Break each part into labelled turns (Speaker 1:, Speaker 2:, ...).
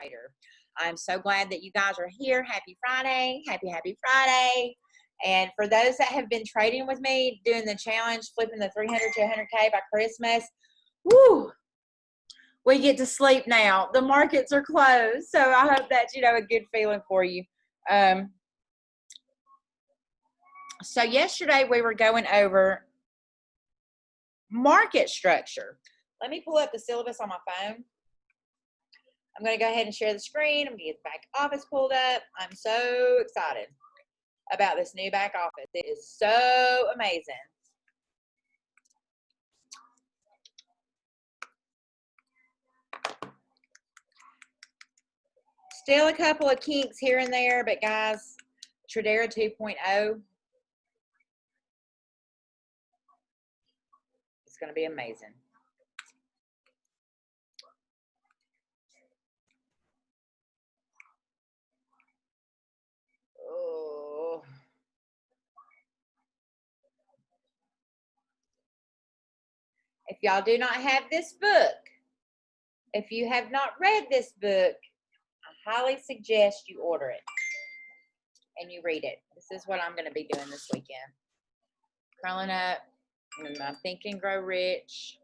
Speaker 1: Trader. I'm so glad that you guys are here. Happy Friday. Happy Friday. And for those that have been trading with me, doing the challenge, flipping the 300 to 100K by Christmas, woo, we get to sleep now. The markets are closed. So I hope that's, a good feeling for you. So yesterday we were going over market structure. Let me pull up the syllabus on my phone. I'm going to go ahead and share the screen. I'm going to get the back office pulled up. I'm so excited about this new back office. It is so amazing. Still a couple of kinks here and there, but guys, TRADERA 2.0 is going to be amazing. Oh. If y'all do not have this book, if you have not read this book, I highly suggest you order it and you read it. This is what I'm going to be doing this weekend. Curling up in my Think and Grow Rich.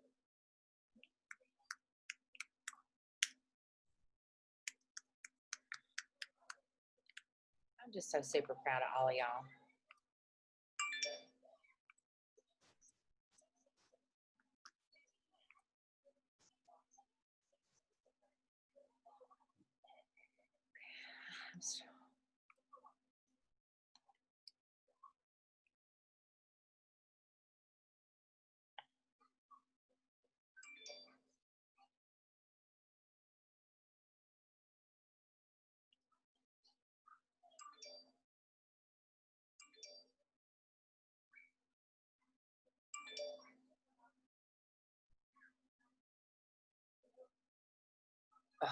Speaker 1: I'm just so super proud of all of y'all. Oh.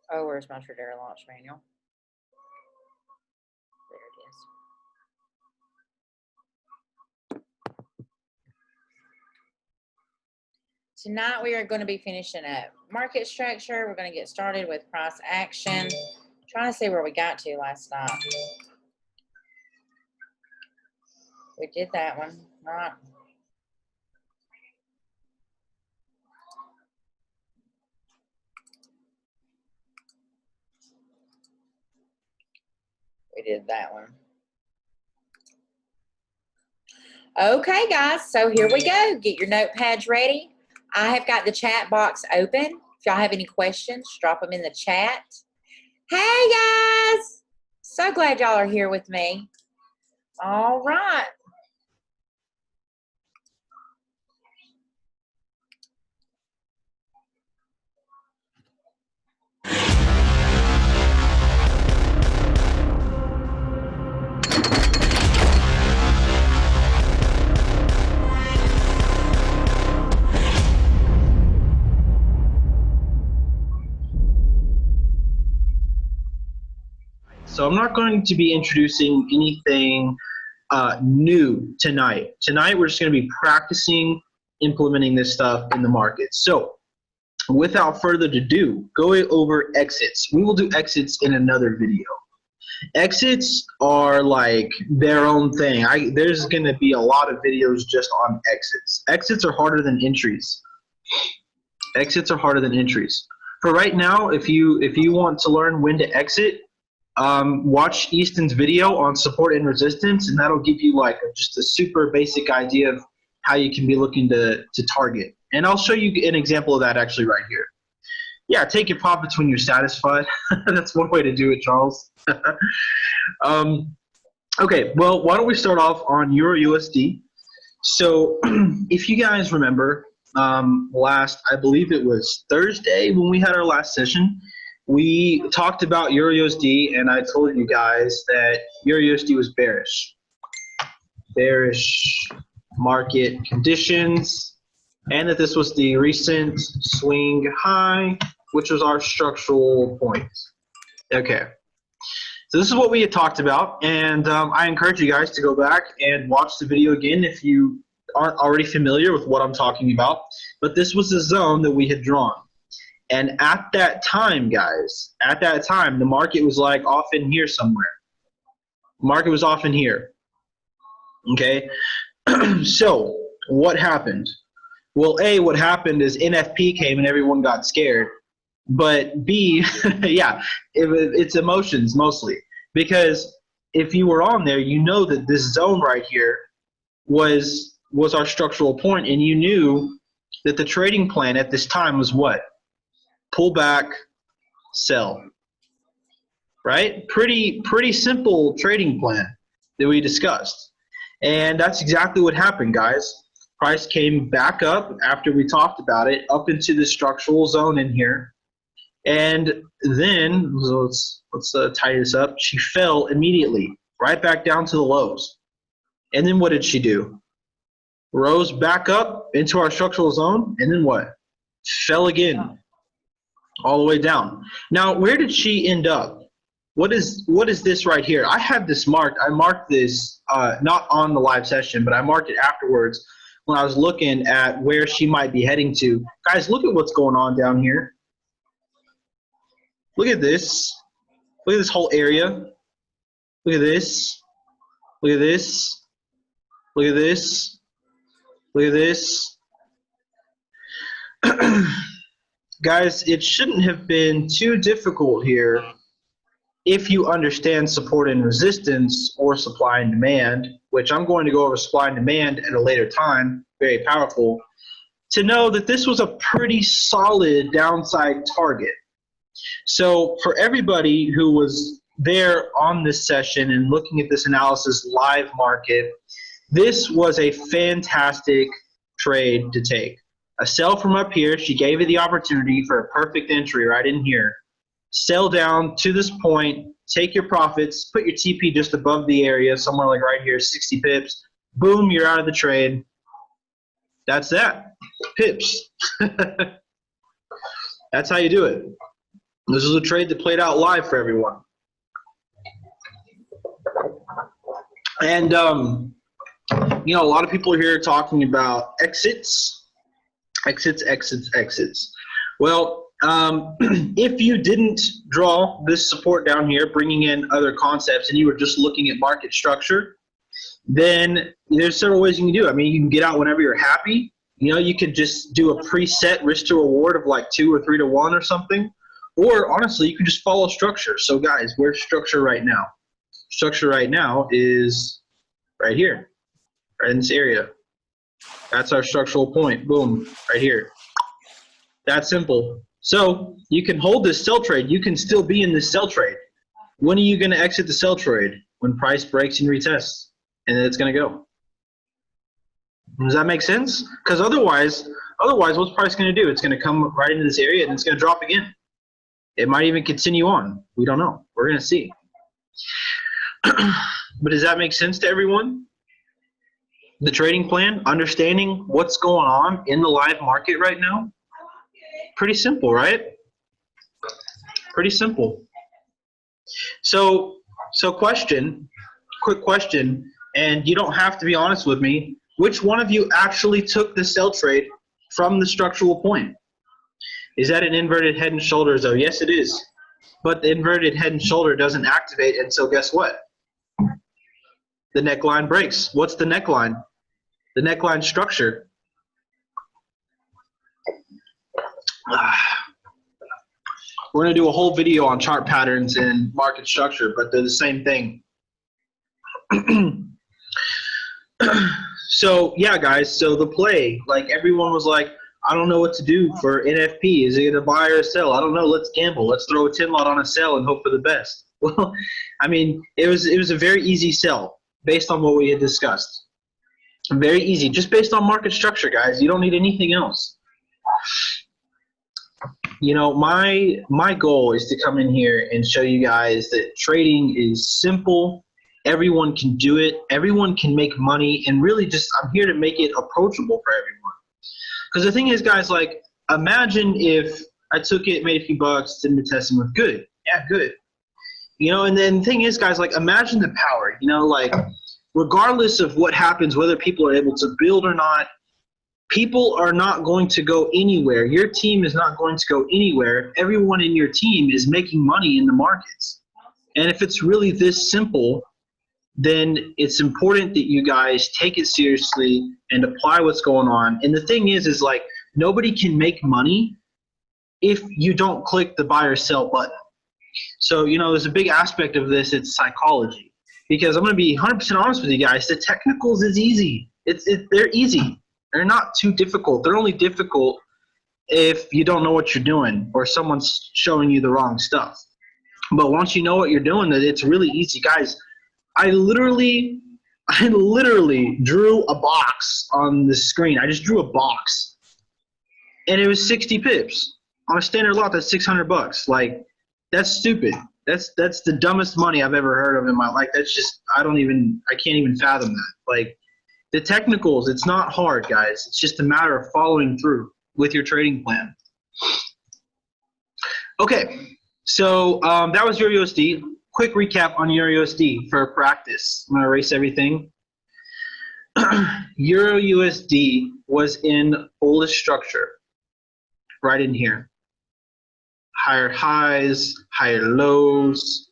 Speaker 1: Oh, where's my TRADERA launch manual? There it is. Tonight we are going to be finishing up market structure. We're going to get started with price action. Trying to see where we got to last night. We did that one, right? We did that one. Okay, guys, so here we go. Get your notepads ready. I have got the chat box open. If y'all have any questions, drop them in the chat. Hey, guys. So glad y'all are here with me. All right.
Speaker 2: So I'm not going to be introducing anything new tonight. Tonight we're just going to be practicing implementing this stuff in the market. So without further ado, going over exits. We will do exits in another video. Exits are like their own thing. There's going to be a lot of videos just on exits. Exits are harder than entries. Exits are harder than entries. For right now, if you want to learn when to exit, watch Easton's video on support and resistance, and that'll give you like just a super basic idea of how you can be looking to target. And I'll show you an example of that actually right here. Yeah, take your profits when you're satisfied. That's one way to do it, Charles. Okay, well, why don't we start off on Euro USD. So if you guys remember, I believe it was Thursday when we had our last session, we talked about EURUSD, and I told you guys that EURUSD was bearish. Bearish market conditions, and that this was the recent swing high, which was our structural point. Okay. So this is what we had talked about, and I encourage you guys to go back and watch the video again if you aren't already familiar with what I'm talking about. But this was the zone that we had drawn. And at that time, guys, at that time, the market was like off in here somewhere. Market was off in here. Okay? So what happened? Well, A, what happened is NFP came and everyone got scared. But B, yeah, it's emotions mostly. Because if you were on there, you know that this zone right here was our structural point, and you knew that the trading plan at this time was what? Pull back, sell. Right? Pretty simple trading plan that we discussed. And that's exactly what happened, guys. Price came back up after we talked about it, up into the structural zone in here. And then, so let's tidy this up. She fell immediately, right back down to the lows. And then what did she do? Rose back up into our structural zone, and then what? Fell again, all the way down. Now, where did she end up? What is this right here? I have this marked. I marked this not on the live session, but I marked it afterwards when I was looking at where she might be heading to. Guys, look at what's going on down here. Look at this. Look at this whole area. Look at this. Look at this. Look at this. Look at this. Guys, it shouldn't have been too difficult here if you understand support and resistance, or supply and demand, which I'm going to go over supply and demand at a later time, very powerful, to know that this was a pretty solid downside target. So for everybody who was there on this session and looking at this analysis live market, this was a fantastic trade to take. A sell from up here, she gave you the opportunity for a perfect entry right in here. Sell down to this point, take your profits, put your TP just above the area, somewhere like right here, 60 pips. Boom, you're out of the trade. That's that. Pips. That's how you do it. This is a trade that played out live for everyone. And, you know, a lot of people are here talking about exits. Exits. Well, if you didn't draw this support down here, bringing in other concepts, and you were just looking at market structure, then there's several ways you can do it. I mean, you can get out whenever you're happy. You know, you could just do a preset risk to reward of like 2 or 3 to 1 or something. Or honestly, you could just follow structure. So guys, where's structure right now? Structure right now is right here, right in this area. That's our structural point. Boom, right here. That's simple. So you can hold this sell trade. You can still be in this sell trade. When are you going to exit the sell trade? When price breaks and retests, and then it's going to go. Does that make sense? Because otherwise, what's price going to do? It's going to come right into this area and it's going to drop again. It might even continue on. We don't know. We're going to see. But does that make sense to everyone? The trading plan, understanding what's going on in the live market right now? Pretty simple, right? Pretty simple. So question, quick question, and you don't have to be honest with me. Which one of you actually took the sell trade from the structural point? Is that an inverted head and shoulders though? Yes, it is. But the inverted head and shoulder doesn't activate until guess what? The neckline breaks. What's the neckline? The neckline structure. We're going to do a whole video on chart patterns and market structure, but they're the same thing. So yeah, guys, so the play, like everyone was like, I don't know what to do for NFP. Is it a buy or a sell? I don't know. Let's gamble. Let's throw a 10 lot on a sell and hope for the best. Well, I mean, it was a very easy sell based on what we had discussed. Very easy, just based on market structure, guys. You don't need anything else. You know, my goal is to come in here and show you guys that trading is simple. Everyone can do it. Everyone can make money, and really just I'm here to make it approachable for everyone. Because the thing is, guys, like imagine if I took it, made a few bucks, did the testing with good. Yeah, good. You know, and then the thing is, guys, like imagine the power, you know, like regardless of what happens, whether people are able to build or not, people are not going to go anywhere. Your team is not going to go anywhere. Everyone in your team is making money in the markets. And if it's really this simple, then it's important that you guys take it seriously and apply what's going on. And the thing is like nobody can make money if you don't click the buy or sell button. So, you know, there's a big aspect of this, it's psychology. Because I'm going to be 100% honest with you guys, the technicals is easy. They're easy. They're not too difficult. They're only difficult if you don't know what you're doing or someone's showing you the wrong stuff. But once you know what you're doing, it's really easy. Guys, I literally drew a box on the screen. I just drew a box. And it was 60 pips. On a standard lot, that's $600. Like, that's stupid. That's the dumbest money I've ever heard of in my life. That's just, I can't even fathom that. Like, the technicals, it's not hard, guys. It's just a matter of following through with your trading plan. Okay, so that was Euro USD. Quick recap on Euro USD for practice. I'm going to erase everything. Euro USD was in bullish structure right in here. Higher highs, higher lows.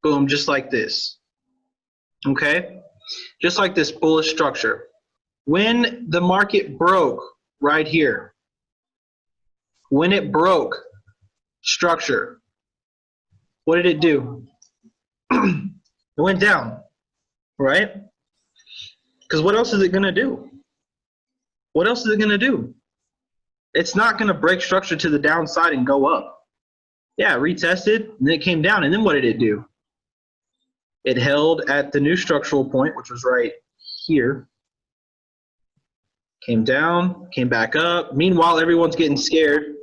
Speaker 2: Boom, just like this. Okay? Just like this bullish structure. When the market broke right here, when it broke structure, what did it do? It went down, right? Because what else is it going to do? What else is it going to do? It's not going to break structure to the downside and go up. Yeah, retested, and then it came down, and then what did it do? It held at the new structural point, which was right here. Came down, came back up. Meanwhile, everyone's getting scared.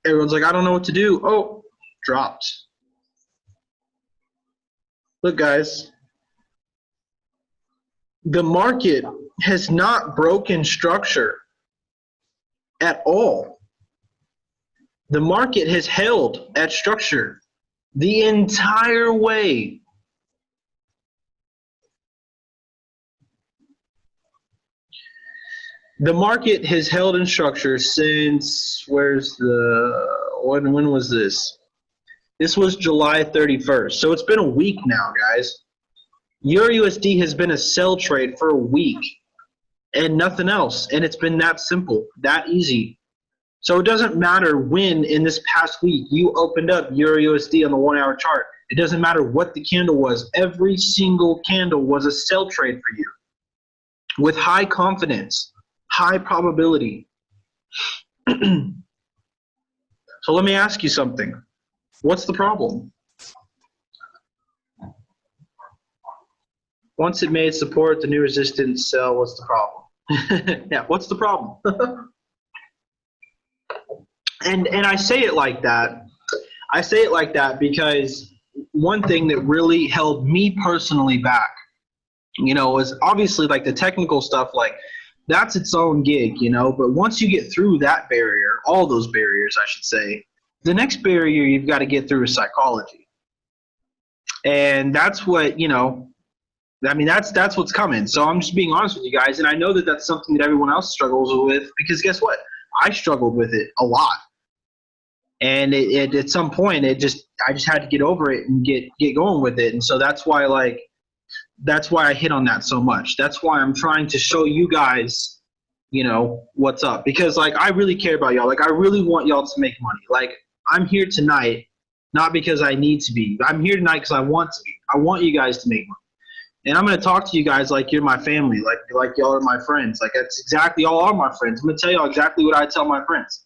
Speaker 2: Everyone's like, I don't know what to do. Oh, dropped. Look, guys. The market has not broken structure at all. The market has held at structure the entire way. The market has held in structure since, when was this? This was July 31st. So it's been a week now, guys. Euro USD has been a sell trade for a week and nothing else. And it's been that simple, that easy. So it doesn't matter when in this past week you opened up Euro USD on the 1 hour chart. It doesn't matter what the candle was. Every single candle was a sell trade for you with high confidence, high probability. So let me ask you something. What's the problem? Once it made support, the new resistance sell, what's the problem? Yeah, what's the problem? And I say it like that. I say it like that because one thing that really held me personally back, you know, was obviously like the technical stuff, like that's its own gig, you know, but once you get through that barrier, all those barriers, I should say, the next barrier you've got to get through is psychology. And that's what, you know, I mean, that's what's coming. So I'm just being honest with you guys. And I know that that's something that everyone else struggles with because guess what? I struggled with it a lot. And at some point, I just had to get over it and get going with it. And so that's why I hit on that so much. That's why I'm trying to show you guys, you know, what's up. Because, like, I really care about y'all. Like, I really want y'all to make money. Like, I'm here tonight not because I need to be. I'm here tonight because I want to be. I want you guys to make money. And I'm going to talk to you guys like you're my family, like y'all are my friends. Like, that's exactly, y'all are my friends. I'm going to tell y'all exactly what I tell my friends.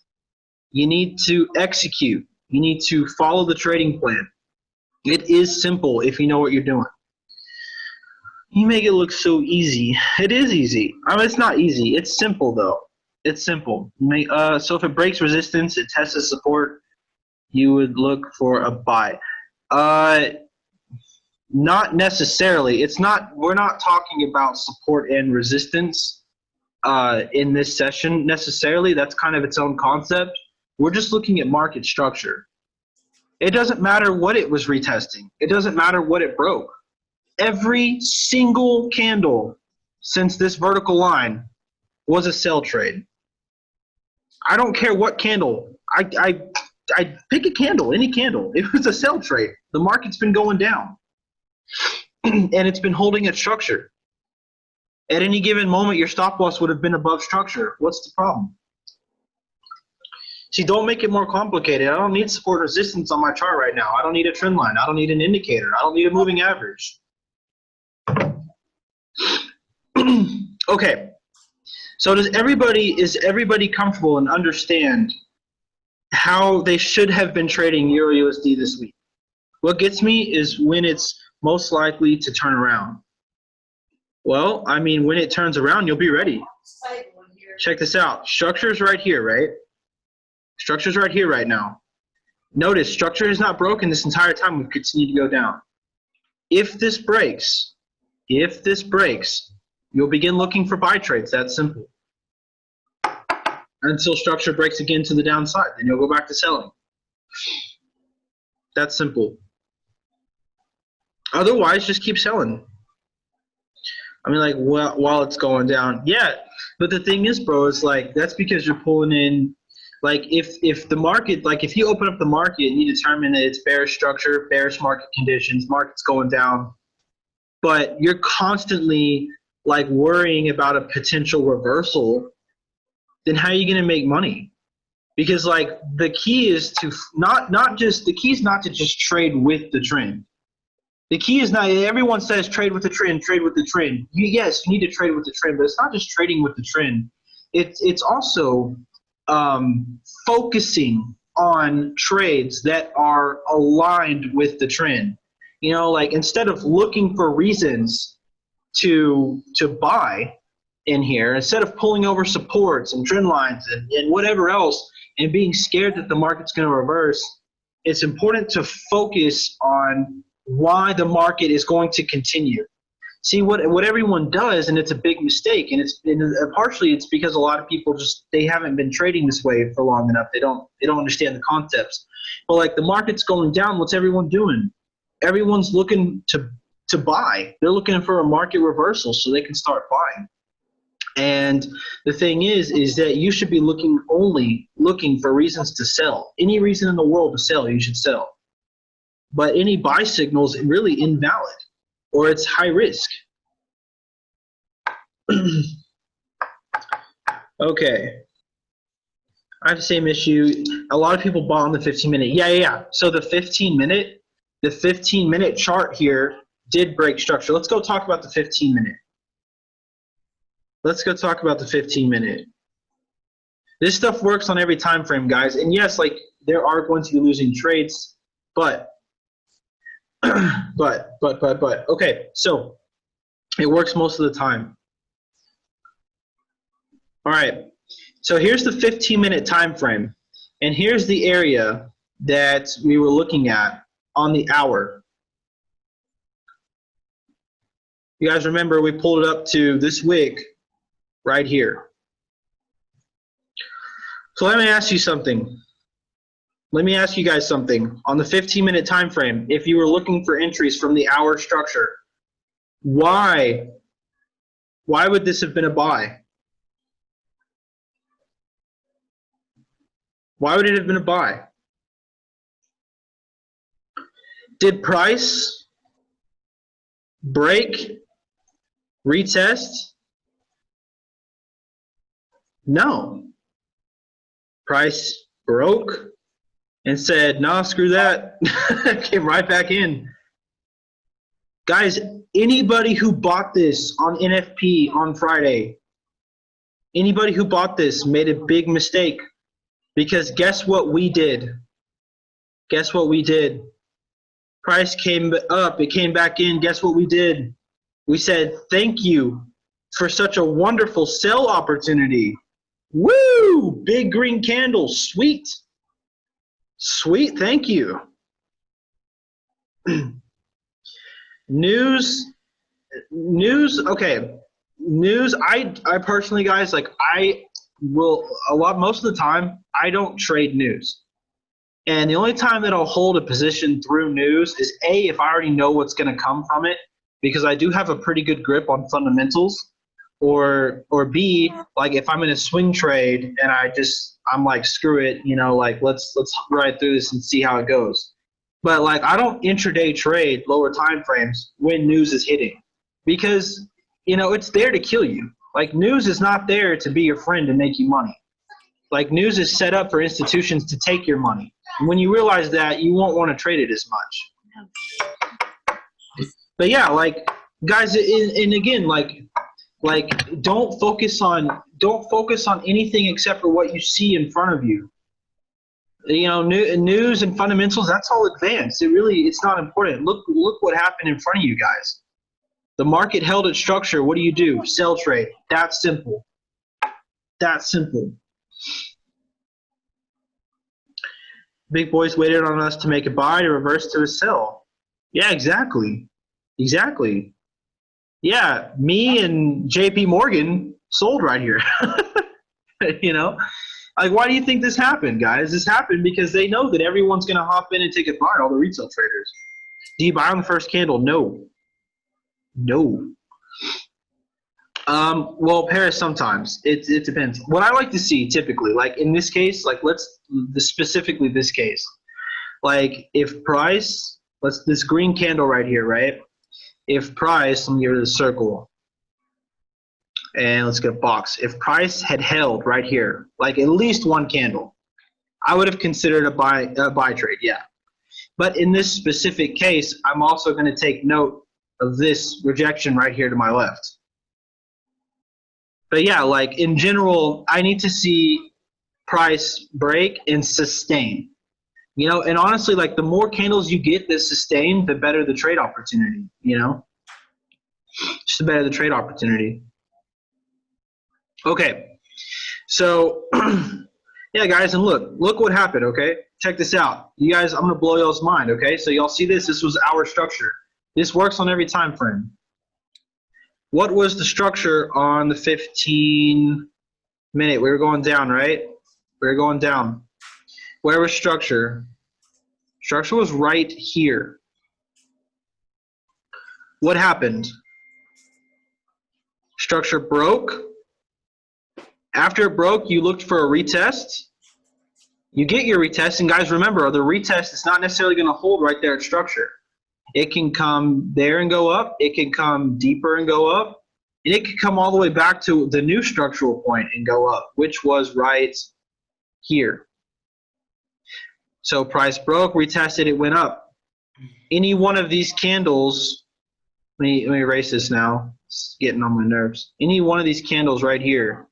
Speaker 2: You need to execute. You need to follow the trading plan. It is simple if you know what you're doing. You make it look so easy. It is easy. I mean, it's not easy. It's simple, though. It's simple. So if it breaks resistance, it tests the support, you would look for a buy. Not necessarily. We're not talking about support and resistance in this session necessarily. That's kind of its own concept. We're just looking at market structure. It doesn't matter what it was retesting. It doesn't matter what it broke. Every single candle since this vertical line was a sell trade. I don't care what candle. I pick a candle, any candle. It was a sell trade. The market's been going down. And it's been holding its structure. At any given moment, your stop loss would have been above structure. What's the problem? See, don't make it more complicated. I don't need support resistance on my chart right now. I don't need a trend line. I don't need an indicator. I don't need a moving average. Okay. So is everybody comfortable and understand how they should have been trading Euro USD this week? What gets me is when it's most likely to turn around. Well, I mean, when it turns around, you'll be ready. Check this out. Structure's right here, right? Structure's right here right now. Notice, structure is not broken this entire time. We've continued to go down. If this breaks, you'll begin looking for buy trades. That's simple. Until structure breaks again to the downside, then you'll go back to selling. That's simple. Otherwise, just keep selling. I mean, like, while it's going down. Yeah, but the thing is, bro, it's like, that's because you're pulling in, like, if the market, like, if you open up the market and you determine that it's bearish structure, bearish market conditions, market's going down, but you're constantly, like, worrying about a potential reversal, then how are you going to make money? Because, like, the key is to not to just trade with the trend. The key is not, everyone says trade with the trend, trade with the trend. Yes, you need to trade with the trend, but it's not just trading with the trend. It's also focusing on trades that are aligned with the trend. You know, like, instead of looking for reasons to buy in here, instead of pulling over supports and trend lines and whatever else and being scared that the market's going to reverse, it's important to focus on why the market is going to continue. See, what everyone does, and it's a big mistake, and partially it's because a lot of people they haven't been trading this way for long enough. They don't understand the concepts. But, like, the market's going down, what's everyone doing? Everyone's looking to buy. They're looking for a market reversal so they can start buying. And the thing is that you should be only looking for reasons to sell. Any reason in the world to sell, you should sell. But any buy signal is really invalid, or it's high risk. Okay. I have the same issue. A lot of people bought on the 15-minute. Yeah. So the 15-minute chart here did break structure. Let's go talk about the 15-minute. Let's go talk about the 15-minute. This stuff works on every time frame, guys. And yes, like, there are going to be losing trades, but okay, so it works most of the time. All right, so here's the 15-minute time frame, and here's the area that we were looking at on the hour. You guys remember we pulled it up to this wick right here. So let me ask you something. Let me ask you guys something. On the 15-minute time frame, if you were looking for entries from the hour structure, why would this have been a buy? Why would it have been a buy? Did price break, retest? No. Price broke and said, nah, screw that. Came right back in. Guys, anybody who bought this on NFP on Friday, anybody who bought this made a big mistake, because guess what we did? Guess what we did? Price came up, it came back in. Guess what we did? We said, thank you for such a wonderful sell opportunity. Woo! Big green candle. Sweet. Sweet. Thank you. News. Okay. News. I personally, guys, like I will most of the time I don't trade news. And the only time that I'll hold a position through news is A, if I already know what's going to come from it, because I do have a pretty good grip on fundamentals, or B, like if I'm in a swing trade and I'm like, screw it, you know, like let's ride through this and see how it goes. But like I don't intraday trade lower time frames when news is hitting, because you know it's there to kill you. Like news is not there to be your friend and make you money. Like news is set up for institutions to take your money. And when you realize that, you won't want to trade it as much. But yeah, like guys, and again, like don't focus on anything except for what you see in front of you. You know, news and fundamentals, that's all advanced. It's not important. Look what happened in front of you guys. The market held its structure. What do? Sell trade. That's simple. That's simple. Big boys waited on us to make a buy to reverse to a sell. Yeah, exactly. Exactly. Yeah, me and JP Morgan sold right here. You know? Like, why do you think this happened, guys? This happened because they know that everyone's going to hop in and take a buy, all the retail traders. Do you buy on the first candle? No. No. Well, Paris sometimes. It depends. What I like to see typically, like in this case, like specifically this case, like if price, this green candle right here, right? If price, let me get rid of the circle, and let's get a box. If price had held right here, like at least one candle, I would have considered a buy trade, yeah. But in this specific case, I'm also going to take note of this rejection right here to my left. But yeah, like in general, I need to see price break and sustain. You know, and honestly, like the more candles you get that sustain, the better the trade opportunity, you know? Just the better the trade opportunity. Okay, so yeah, guys, and look what happened, okay? Check this out. You guys, I'm gonna blow y'all's mind, okay? So y'all see this was our structure. This works on every time frame. What was the structure on the 15-minute? We were going down, right? We were going down. Where was structure? Structure was right here. What happened? Structure broke. After it broke, you looked for a retest. You get your retest, and guys, remember, the retest is not necessarily going to hold right there at structure. It can come there and go up. It can come deeper and go up. And it could come all the way back to the new structural point and go up, which was right here. So price broke, retested, it went up. Any one of these candles, let me erase this now. It's getting on my nerves. Any one of these candles right here,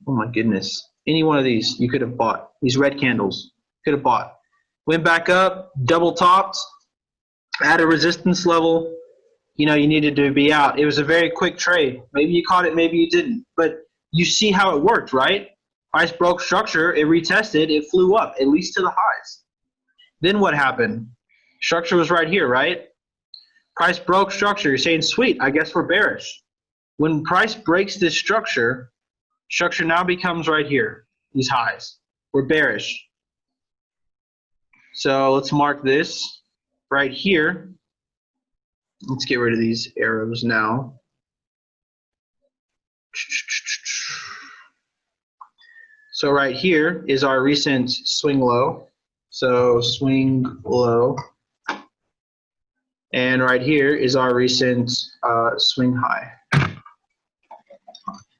Speaker 2: oh my goodness. Any one of these you could have bought. These red candles, could have bought. Went back up, double topped, at a resistance level. You know, you needed to be out. It was a very quick trade. Maybe you caught it, maybe you didn't. But you see how it worked, right? Price broke structure, it retested, it flew up, at least to the highs. Then what happened? Structure was right here, right? Price broke structure. You're saying, sweet, I guess we're bearish. When price breaks this structure, structure now becomes right here, these highs. We're bearish. So let's mark this right here. Let's get rid of these arrows now. So right here is our recent swing low. So swing low. And right here is our recent swing high.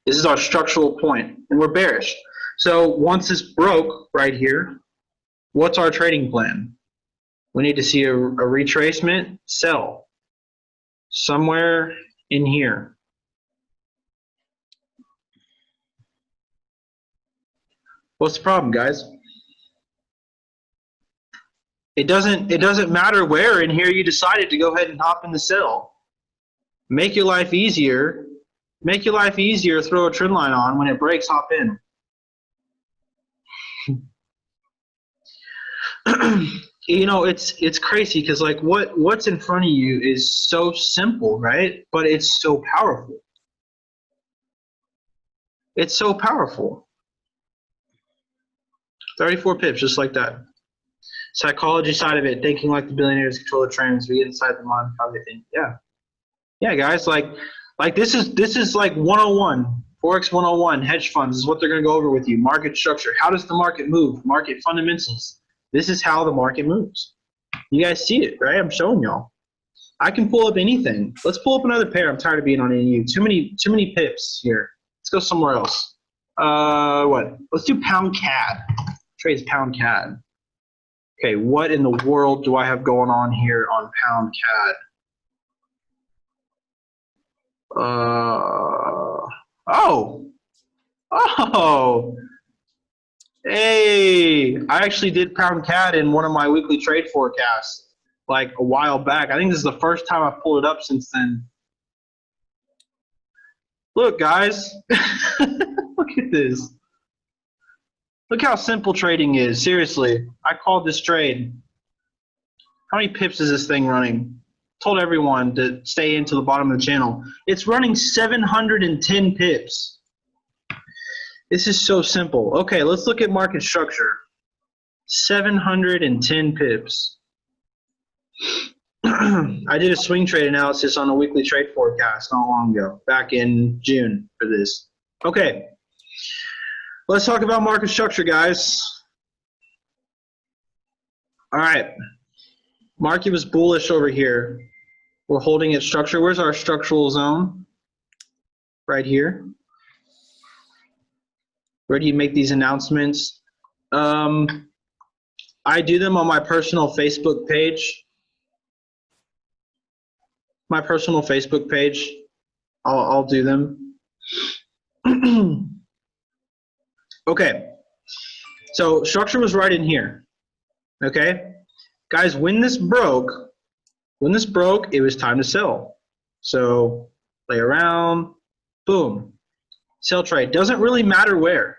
Speaker 2: This is our structural point, and we're bearish. So once this broke right here, what's our trading plan? We need to see a retracement, sell. Somewhere in here. What's the problem, guys? It doesn't matter where in here you decided to go ahead and hop in the sell. Make your life easier Make your life easier, throw a trend line on. When it breaks, hop in. You know, it's crazy because like what's in front of you is so simple, right? But it's so powerful. It's so powerful. 34 pips, just like that. Psychology side of it, thinking like the billionaires control the trends. We get inside the mind, how they think. Yeah, yeah, guys. Like this is like 101, Forex 101, hedge funds is what they're gonna go over with you. Market structure. How does the market move? Market fundamentals. This is how the market moves. You guys see it, right? I'm showing y'all. I can pull up anything. Let's pull up another pair. I'm tired of being on NU. Too many pips here. Let's go somewhere else. What? Let's do pound CAD. Trades pound CAD. Okay, what in the world do I have going on here on pound CAD? Oh, hey, I actually did pound CAD in one of my weekly trade forecasts like a while back. I think this is the first time I've pulled it up since then. Look, guys, look at this. Look how simple trading is. Seriously, I called this trade. How many pips is this thing running? Told everyone to stay into the bottom of the channel. It's running 710 pips. This is so simple. Okay, let's look at market structure. 710 pips. I did a swing trade analysis on a weekly trade forecast not long ago, back in June for this. Okay, let's talk about market structure, guys. All right, market was bullish over here. We're holding its structure. Where's our structural zone? Right here. Where do you make these announcements? I do them on my personal Facebook page. My personal Facebook page. I'll do them. Okay. So structure was right in here. Okay. Guys, when this broke, it was time to sell. So play around, boom. Sell trade. Doesn't really matter where.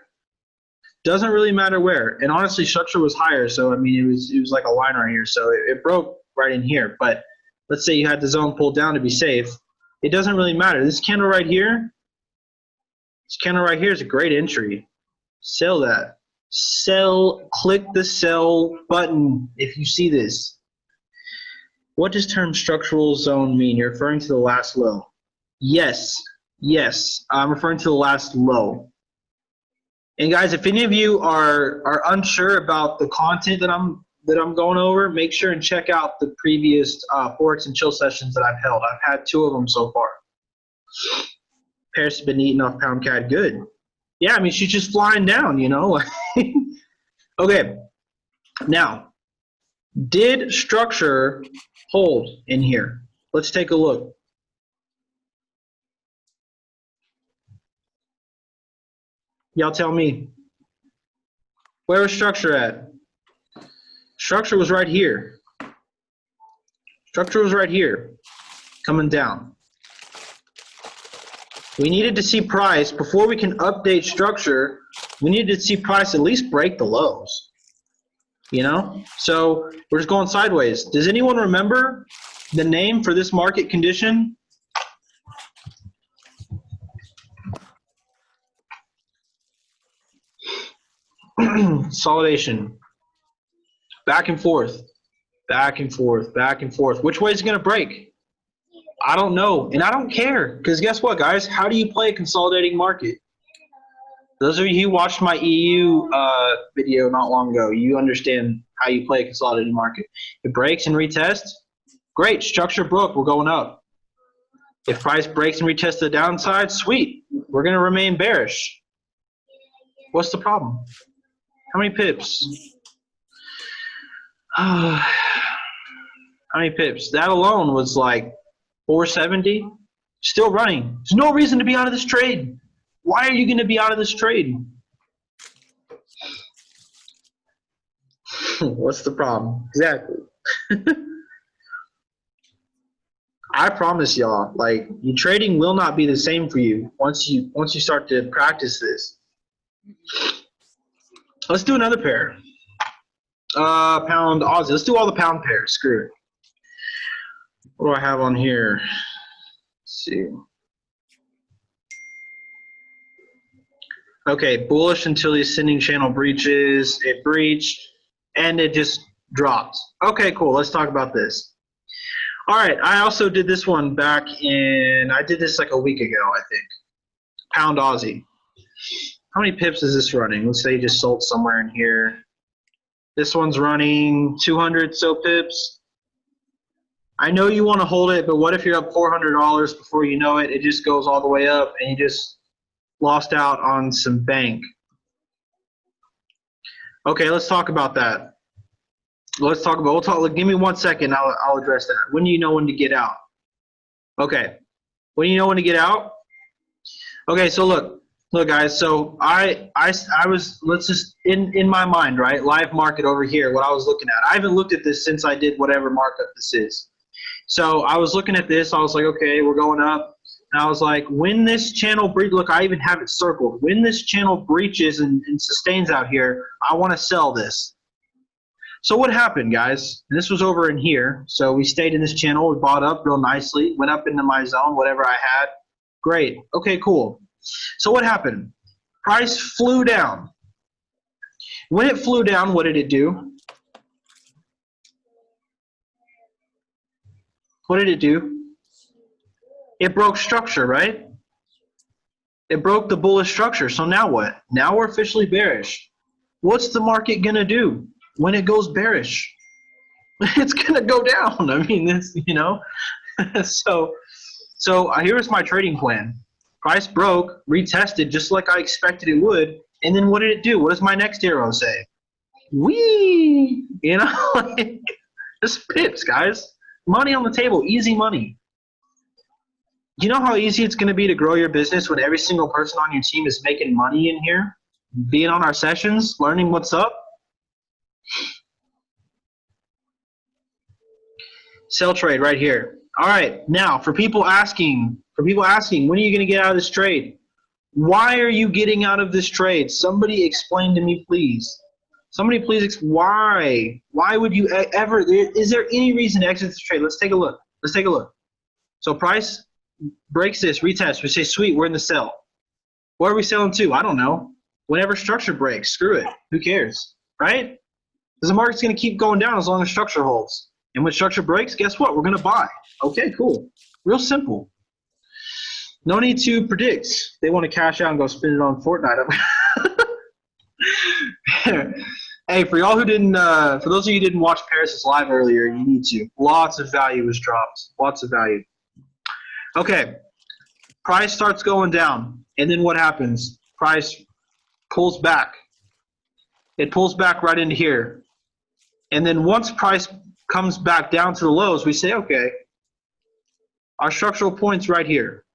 Speaker 2: Doesn't really matter where. And honestly, structure was higher, so I mean it was like a line right here. So it broke right in here. But let's say you had the zone pulled down to be safe. It doesn't really matter. This candle right here, is a great entry. Sell that. Sell, click the sell button if you see this. What does term structural zone mean? You're referring to the last low. Yes, I'm referring to the last low. And guys, if any of you are unsure about the content that I'm going over, make sure and check out the previous Forex and Chill sessions that I've held. I've had 2 of them so far. Paris has been eating off pound CAD good. Yeah, I mean, she's just flying down, you know. Okay, now, did structure hold in here? Let's take a look. Y'all tell me. Where was structure at? Structure was right here. Structure was right here, coming down. We needed to see price, before we can update structure, we needed to see price at least break the lows. You know? So we're just going sideways. Does anyone remember the name for this market condition? Consolidation. Back and forth. Back and forth. Back and forth. Which way is it going to break? I don't know. And I don't care. Because guess what, guys? How do you play a consolidating market? Those of you who watched my EU video not long ago, you understand how you play a consolidating market. It breaks and retests. Great. Structure broke. We're going up. If price breaks and retests the downside, sweet. We're going to remain bearish. What's the problem? How many pips? How many pips? That alone was like 470. Still running. There's no reason to be out of this trade. Why are you going to be out of this trade? What's the problem? Exactly. I promise y'all, like, your trading will not be the same for you once you start to practice this. Let's do another pair. Pound Aussie. Let's do all the pound pairs. Screw it. What do I have on here? Let's see. Okay, bullish until the ascending channel breaches. It breached, and it just dropped. Okay, cool. Let's talk about this. All right, I also did this one back in, I did this like a week ago, I think. Pound Aussie. How many pips is this running? Let's say you just sold somewhere in here. This one's running 200 so pips. I know you want to hold it, but what if you're up $400 before you know it? It just goes all the way up, and you just lost out on some bank. Okay, let's talk about that. Let's talk about, give me 1 second, I'll address that. When do you know when to get out? Okay, when do you know when to get out? Okay, so look guys, so I was, let's just, in my mind, right, live market over here, what I was looking at. I haven't looked at this since I did whatever markup this is. So I was looking at this, I was like, okay, we're going up. And I was like, when this channel breach, look, I even have it circled. When this channel breaches and sustains out here, I want to sell this. So what happened, guys? And this was over in here. So we stayed in this channel. We bought up real nicely, went up into my zone, whatever I had. Great. Okay, cool. So what happened? Price flew down. When it flew down, what did it do? What did it do? It broke structure, right? It broke the bullish structure. So now what? Now we're officially bearish. What's the market going to do when it goes bearish? It's going to go down. I mean, it's, you know. So here's my trading plan. Price broke, retested just like I expected it would. And then what did it do? What does my next arrow say? Whee! You know, like, just pips, guys. Money on the table, easy money. You know how easy it's going to be to grow your business when every single person on your team is making money in here, being on our sessions, learning what's up? Sell trade right here. All right, now for people asking, when are you going to get out of this trade? Why are you getting out of this trade? Somebody explain to me, please. Somebody please why? Why would you ever? Is there any reason to exit this trade? Let's take a look. Let's take a look. So price breaks this, retest. We say, sweet, we're in the sell. What are we selling to? I don't know. Whenever structure breaks, screw it. Who cares, right? Because the market's going to keep going down as long as structure holds. And when structure breaks, guess what? We're going to buy. Okay, cool. Real simple. No need to predict. They want to cash out and go spend it on Fortnite. Hey, for y'all who didn't, for those of you who didn't watch Paris's live earlier, you need to. Lots of value was dropped. Lots of value. Okay, price starts going down, and then what happens? Price pulls back. It pulls back right into here. And then once price comes back down to the lows, we say, okay, our structural point's right here.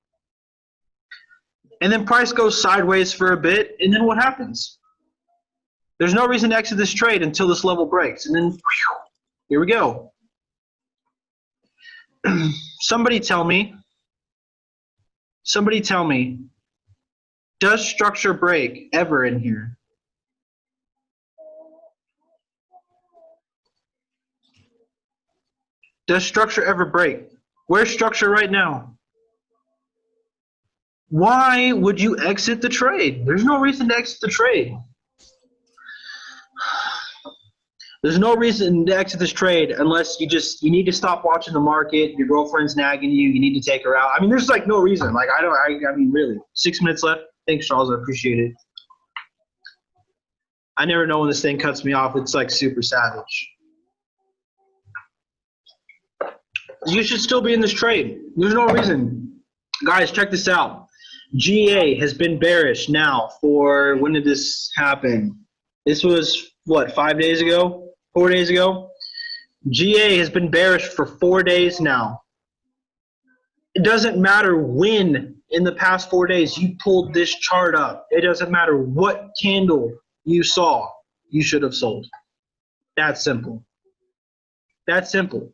Speaker 2: And then price goes sideways for a bit, and then what happens? There's no reason to exit this trade until this level breaks. And then, whew, here we go. Somebody tell me, does structure break ever in here? Does structure ever break? Where's structure right now? Why would you exit the trade? There's no reason to exit the trade. There's no reason to exit this trade unless you need to stop watching the market. Your girlfriend's nagging you. You need to take her out. I mean, there's like no reason. Like I mean, really. 6 minutes left. Thanks, Charles. I appreciate it. I never know when this thing cuts me off. It's like super savage. You should still be in this trade. There's no reason. Guys, check this out. GA has been bearish now for, when did this happen? This was, what, 5 days ago? 4 days ago? GA has been bearish for 4 days now. It doesn't matter when in the past 4 days you pulled this chart up. It doesn't matter what candle you saw, you should have sold. That's simple. That's simple.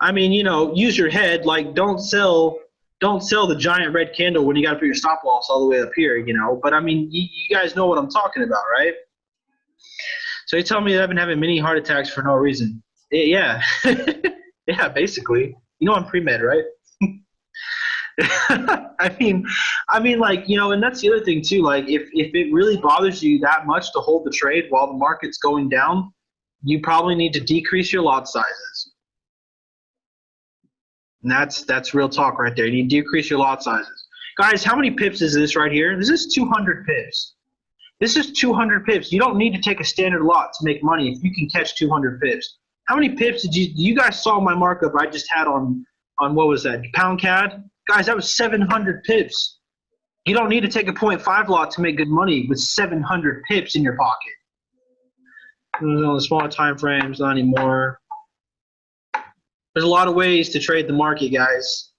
Speaker 2: I mean, you know, use your head. Like, don't sell the giant red candle when you got to put your stop loss all the way up here, you know. But I mean, you guys know what I'm talking about, right? So you tell me that I've been having many heart attacks for no reason. Yeah, yeah, basically. You know I'm pre-med, right? I mean, like, you know, and that's the other thing too. Like, if it really bothers you that much to hold the trade while the market's going down, you probably need to decrease your lot sizes. And that's real talk right there. You need to decrease your lot sizes. Guys, how many pips is this right here? This is 200 pips. This is 200 pips. You don't need to take a standard lot to make money if you can catch 200 pips. How many pips did you guys saw my markup I just had on what was that, pound CAD? Guys, that was 700 pips. You don't need to take a 0.5 lot to make good money with 700 pips in your pocket. On the smaller time frames, not anymore. There's a lot of ways to trade the market, guys,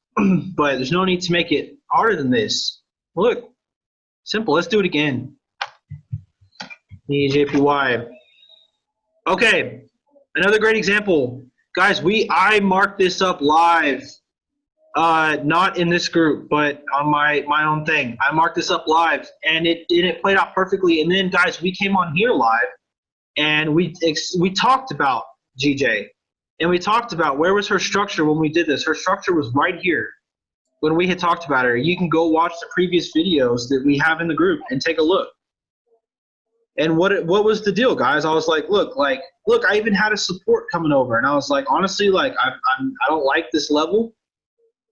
Speaker 2: but there's no need to make it harder than this. Look, simple. Let's do it again. EJPY. Okay, another great example. Guys, I marked this up live, not in this group, but on my own thing. I marked this up live, and it played out perfectly. And then, guys, we came on here live, and we talked about GJ. And we talked about where was her structure when we did this. Her structure was right here when we had talked about her. You can go watch the previous videos that we have in the group and take a look. And what was the deal, guys? I was like, look, I even had a support coming over, and I was like, honestly, like I don't like this level,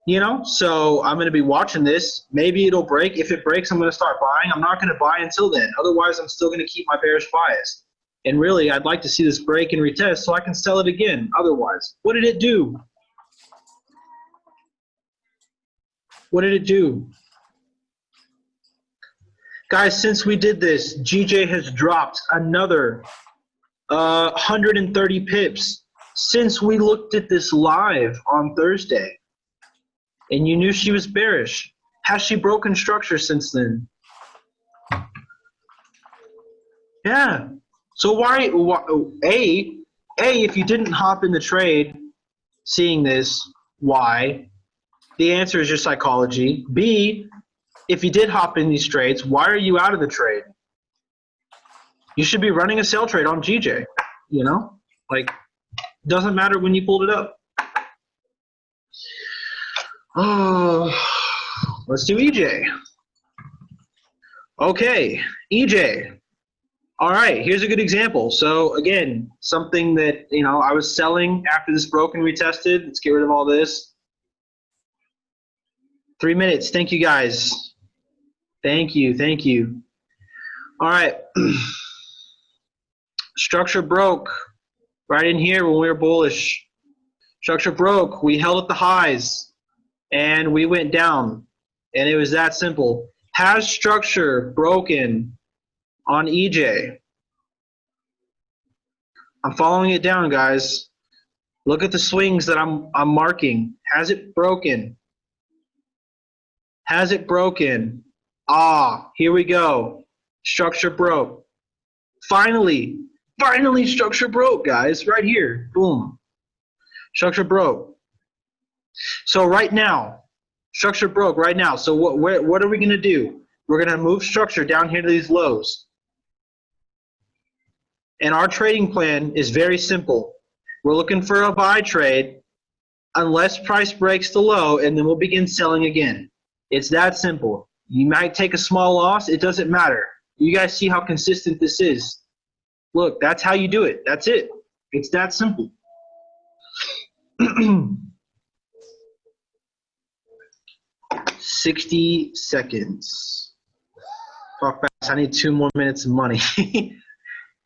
Speaker 2: you know. So I'm going to be watching this. Maybe it'll break. If it breaks, I'm going to start buying. I'm not going to buy until then. Otherwise, I'm still going to keep my bearish bias. And really, I'd like to see this break and retest so I can sell it again. Otherwise, what did it do? What did it do? Guys, since we did this, GJ has dropped another 130 pips since we looked at this live on Thursday. And you knew she was bearish. Has she broken structure since then? Yeah. So why if you didn't hop in the trade seeing this, why? The answer is your psychology. B, if you did hop in these trades, why are you out of the trade? You should be running a sell trade on GJ, you know? Like, doesn't matter when you pulled it up. Oh, let's do EJ. Okay, EJ. All right, here's a good example. So again, something that, you know, I was selling after this broke and retested. Let's get rid of all this. 3 minutes. Thank you, guys. Thank you. Thank you. All right. Structure broke right in here when we were bullish. Structure broke. We held at the highs, and we went down. And it was that simple. Has structure broken on EJ? I'm following it down, guys. Look at the swings that I'm marking. Has it broken? Has it broken? Ah, here we go. Structure broke. Finally structure broke, guys. Right here. Boom. Structure broke. So right now, structure broke right now. So what are we going to do? We're going to move structure down here to these lows. And our trading plan is very simple. We're looking for a buy trade unless price breaks the low, and then we'll begin selling again. It's that simple. You might take a small loss. It doesn't matter. You guys see how consistent this is. Look, that's how you do it. That's it. It's that simple. 60 seconds. Talk fast. I need 2 more minutes of money.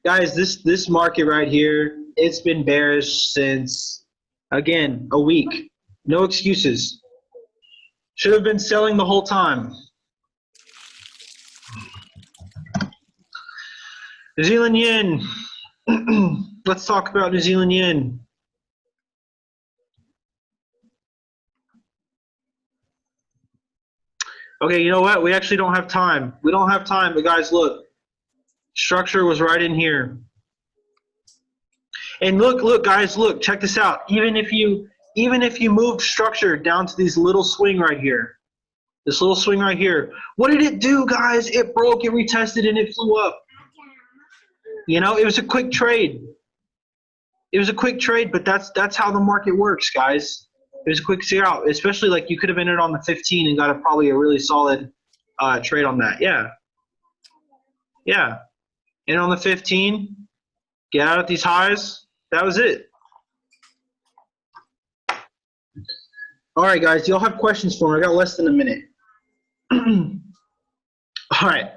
Speaker 2: Guys, this market right here, it's been bearish since, again, a week. No excuses. Should have been selling the whole time. New Zealand yen. Let's talk about New Zealand yen. Okay, you know what? We actually don't have time. We don't have time, but guys, look. Structure was right in here. And look, guys, look, check this out. Even if you even if you moved structure down to this little swing right here, this little swing right here, what did it do, guys? It broke, it retested, and it flew up. You know, it was a quick trade. It was a quick trade, but that's how the market works, guys. It was a quick figure out, especially like you could have entered on the 15 and got probably a really solid trade on that. Yeah. Yeah. And on the 15, get out at these highs. That was it. All right, guys, do y'all have questions for me? I got less than a minute. All right.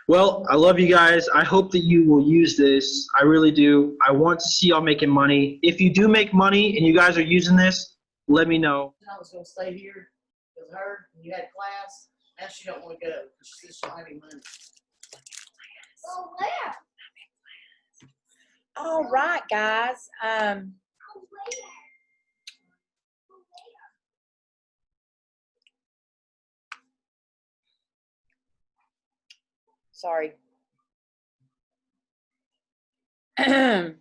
Speaker 2: Well, I love you guys. I hope that you will use this. I really do. I want to see y'all making money. If you do make money and you guys are using this, let me know.
Speaker 3: I was going to stay here with her, and you had class. Now she don't want to go because she says she don't have any money.
Speaker 4: Well, where?
Speaker 1: All right, guys. Sorry. Trying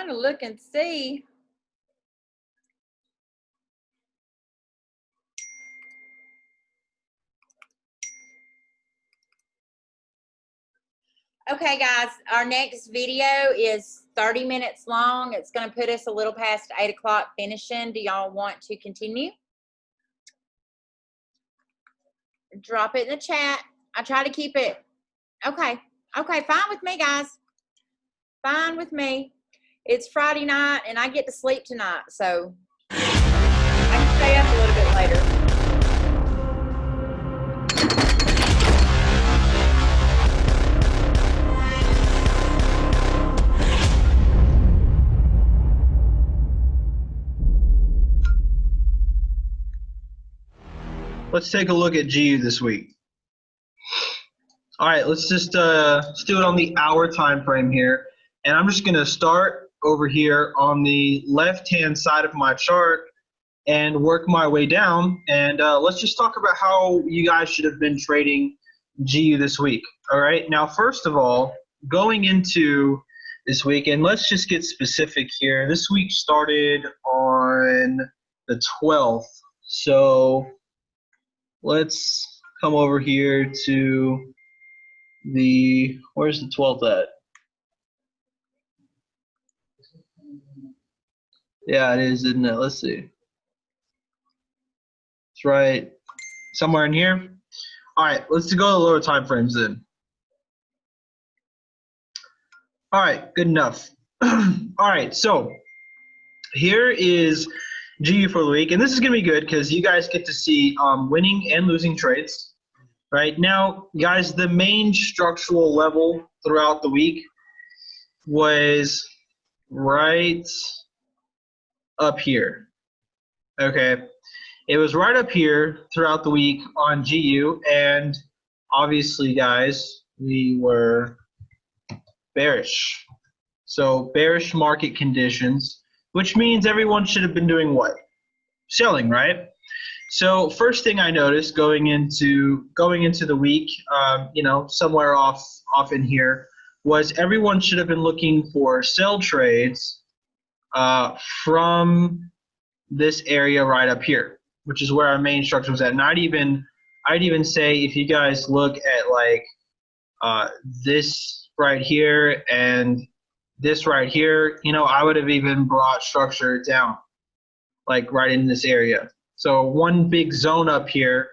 Speaker 1: to look and see. Okay, guys, our next video is 30 minutes long. It's going to put us a little past 8 o'clock finishing. Do y'all want to continue? Drop it in the chat. I try to keep it. Okay. Okay, fine with me, guys. Fine with me. It's Friday night, and I get to sleep tonight, so I can stay up a little bit later.
Speaker 2: Let's take a look at GU this week. All right, let's just let's do it on the hour time frame here. And I'm just going to start over here on the left-hand side of my chart and work my way down. And let's just talk about how you guys should have been trading GU this week. All right, now first of all, going into this week, and let's just get specific here. This week started on the 12th. So let's come over here to the, where's the 12th at? Yeah, it is, isn't it? Let's see. It's right somewhere in here. All right, let's go to the lower time frames then. All right, good enough. All right, so here is GU for the week, and this is going to be good because you guys get to see winning and losing trades. Right now, guys, the main structural level throughout the week was right up here. Okay, it was right up here throughout the week on GU, and obviously, guys, we were bearish. So bearish market conditions, which means everyone should have been doing what? Selling, right? So first thing I noticed going into the week, you know, somewhere off in here, was everyone should have been looking for sell trades from this area right up here, which is where our main structure was at. And I'd even say if you guys look at like this right here and this right here, you know, I would have even brought structure down, like right in this area. So one big zone up here,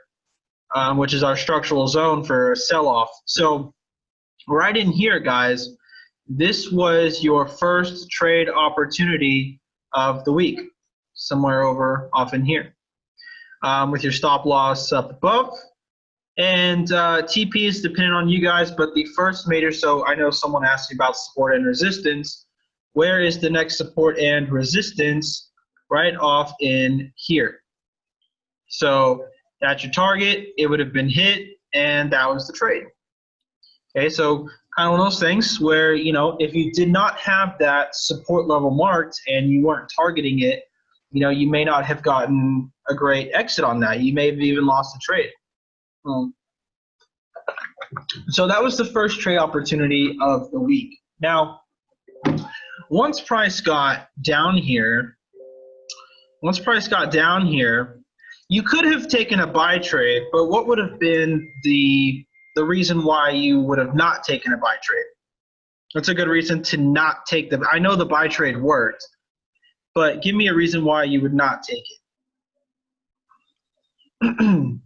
Speaker 2: which is our structural zone for a sell-off. So right in here, guys, this was your first trade opportunity of the week, somewhere over off in here, with your stop loss up above. And TP is dependent on you guys, but the first major, so I know someone asked me about support and resistance. Where is the next support and resistance? Right off in here. So that's your target. It would have been hit, and that was the trade. Okay, so kind of one of those things where, you know, if you did not have that support level marked and you weren't targeting it, you know, you may not have gotten a great exit on that. You may have even lost the trade. So that was the first trade opportunity of the week. Now, once price got down here, you could have taken a buy trade, but what would have been the reason why you would have not taken a buy trade? That's a good reason to not take the, I know the buy trade worked, but give me a reason why you would not take it.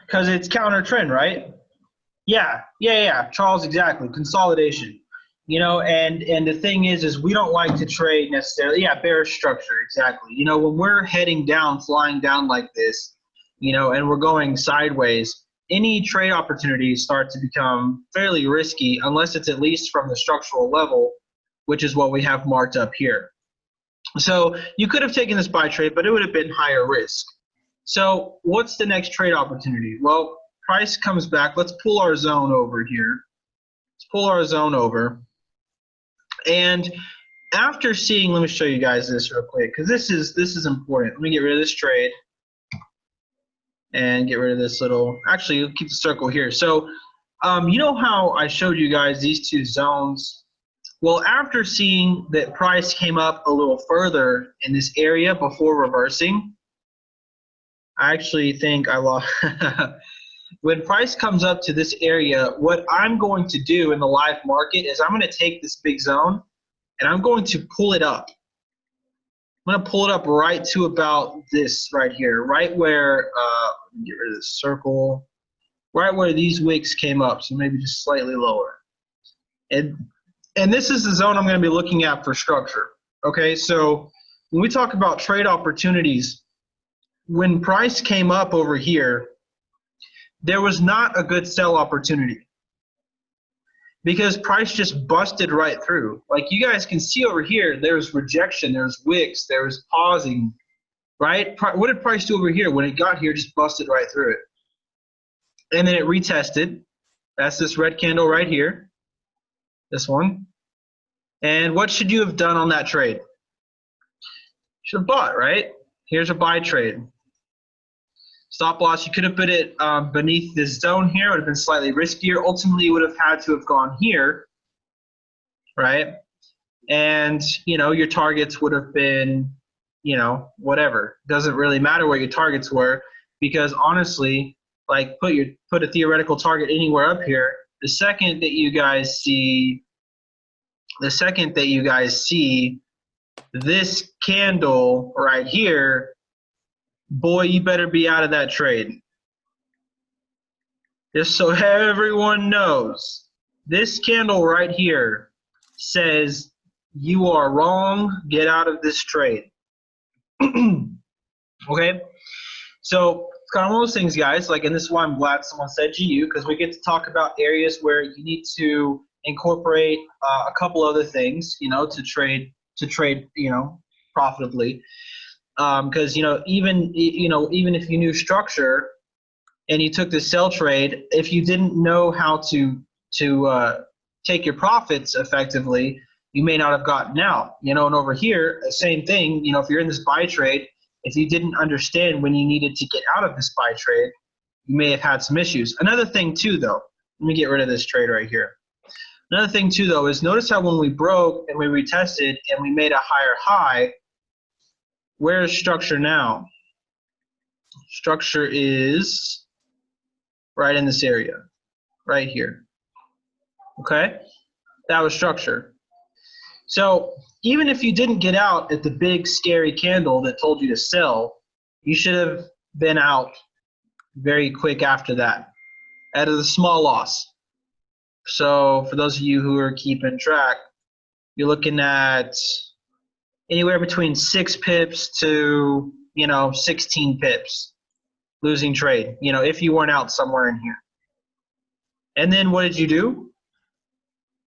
Speaker 2: Because it's counter trend, right? Yeah, Charles, exactly. Consolidation. You know, and the thing is we don't like to trade necessarily. Yeah, bearish structure, exactly. You know, when we're heading down, flying down like this, you know, and we're going sideways, any trade opportunities start to become fairly risky unless it's at least from the structural level, which is what we have marked up here. So you could have taken this buy trade, but it would have been higher risk. So what's the next trade opportunity? Well, price comes back. Let's pull our zone over here. Let's pull our zone over. And after seeing, let me show you guys this real quick, because this is important. Let me get rid of this trade and get rid of this little, actually, we'll keep the circle here. So you know how I showed you guys these two zones? Well, after seeing that price came up a little further in this area before reversing, I actually think I lost. When price comes up to this area, what I'm going to do in the live market is I'm going to take this big zone and I'm going to pull it up. I'm going to pull it up right to about this right here, right where, get rid of this circle, right where these wicks came up, so maybe just slightly lower. And this is the zone I'm going to be looking at for structure. Okay, so when we talk about trade opportunities, when price came up over here, there was not a good sell opportunity because price just busted right through. Like you guys can see over here, there's rejection, there's wicks, there's pausing, right? What did price do over here? When it got here, just busted right through it. And then it retested. That's this red candle right here, this one. And what should you have done on that trade? Should have bought, right? Here's a buy trade. Stop loss, you could have put it beneath this zone here. It would have been slightly riskier. Ultimately, you would have had to have gone here, right? And, you know, your targets would have been, you know, whatever. Doesn't really matter what your targets were because honestly, like put a theoretical target anywhere up here. The second that you guys see this candle right here, boy, you better be out of that trade. Just so everyone knows, this candle right here says you are wrong, get out of this trade. Okay? So it's kind of one of those things, guys, like, and this is why I'm glad someone said GU, because we get to talk about areas where you need to incorporate a couple other things, you know, to trade, you know, profitably. Because, you know, even if you knew structure and you took the sell trade, if you didn't know how to take your profits effectively, you may not have gotten out, you know. And over here, same thing, you know, if you're in this buy trade, if you didn't understand when you needed to get out of this buy trade, you may have had some issues. Another thing too, though, let me get rid of this trade right here. Another thing too, though, is notice how when we broke and we retested and we made a higher high, where is structure now? Structure is right in this area, right here. Okay? That was structure. So even if you didn't get out at the big scary candle that told you to sell, you should have been out very quick after that at a small loss. So for those of you who are keeping track, you're looking at anywhere between 6 pips to, you know, 16 pips losing trade, you know, if you weren't out somewhere in here. And then what did you do?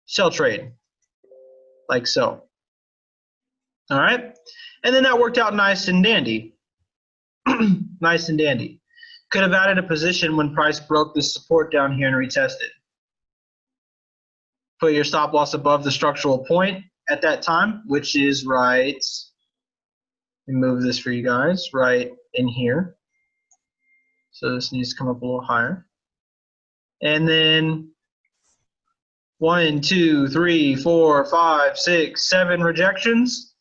Speaker 2: Sell trade, like so. All right? And then that worked out nice and dandy. Nice and dandy. Could have added a position when price broke this support down here and retested. Put your stop loss above the structural point at that time, which is right, let me move this for you guys, right in here. So this needs to come up a little higher. And then 1, 2, 3, 4, 5, 6, 7 rejections.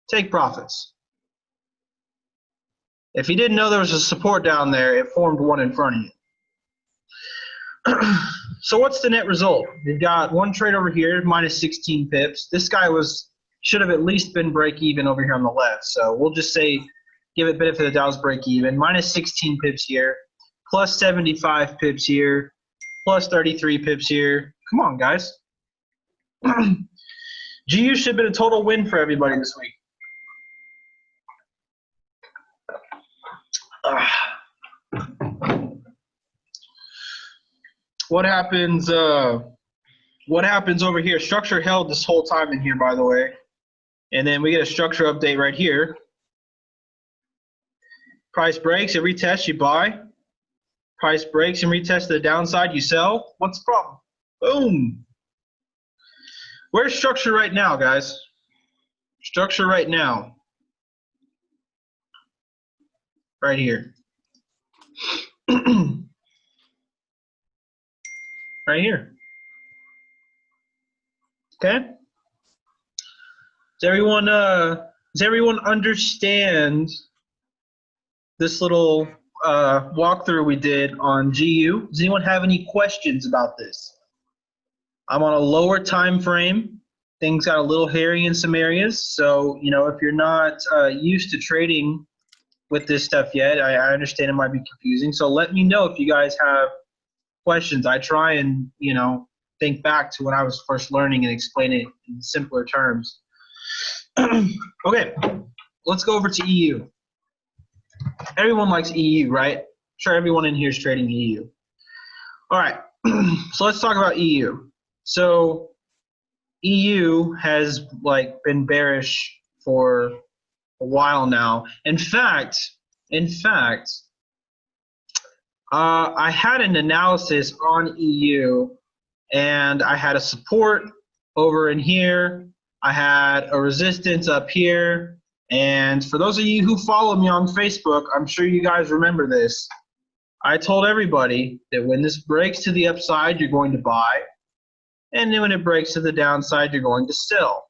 Speaker 2: Take profits. If you didn't know there was a support down there, it formed one in front of you. So what's the net result? We've got one trade over here, minus 16 pips. This guy should have at least been break even over here on the left. So we'll just say, give it benefit of the doubt, break even. Minus 16 pips here, plus 75 pips here, plus 33 pips here. Come on, guys. GU should have been a total win for everybody this week. What happens over here? Structure held this whole time in here, by the way. And then we get a structure update right here. Price breaks, it retests, you buy. Price breaks and retests to the downside, you sell. What's the problem? Boom. Where's structure right now, guys? Structure right now. Right here. Right here. Okay? Does everyone understand this little walkthrough we did on GU? Does anyone have any questions about this? I'm on a lower time frame. Things got a little hairy in some areas. So, you know, if you're not used to trading with this stuff yet, I understand it might be confusing. So let me know if you guys have questions. I try and, you know, think back to when I was first learning and explain it in simpler terms. Okay, let's go over to EU. Everyone likes EU, right? I'm sure everyone in here is trading EU. All right, so let's talk about EU. So EU has been bearish for a while now. In fact, I had an analysis on EU, and I had a support over in here. I had a resistance up here. And for those of you who follow me on Facebook, I'm sure you guys remember this. I told everybody that when this breaks to the upside, you're going to buy. And then when it breaks to the downside, you're going to sell.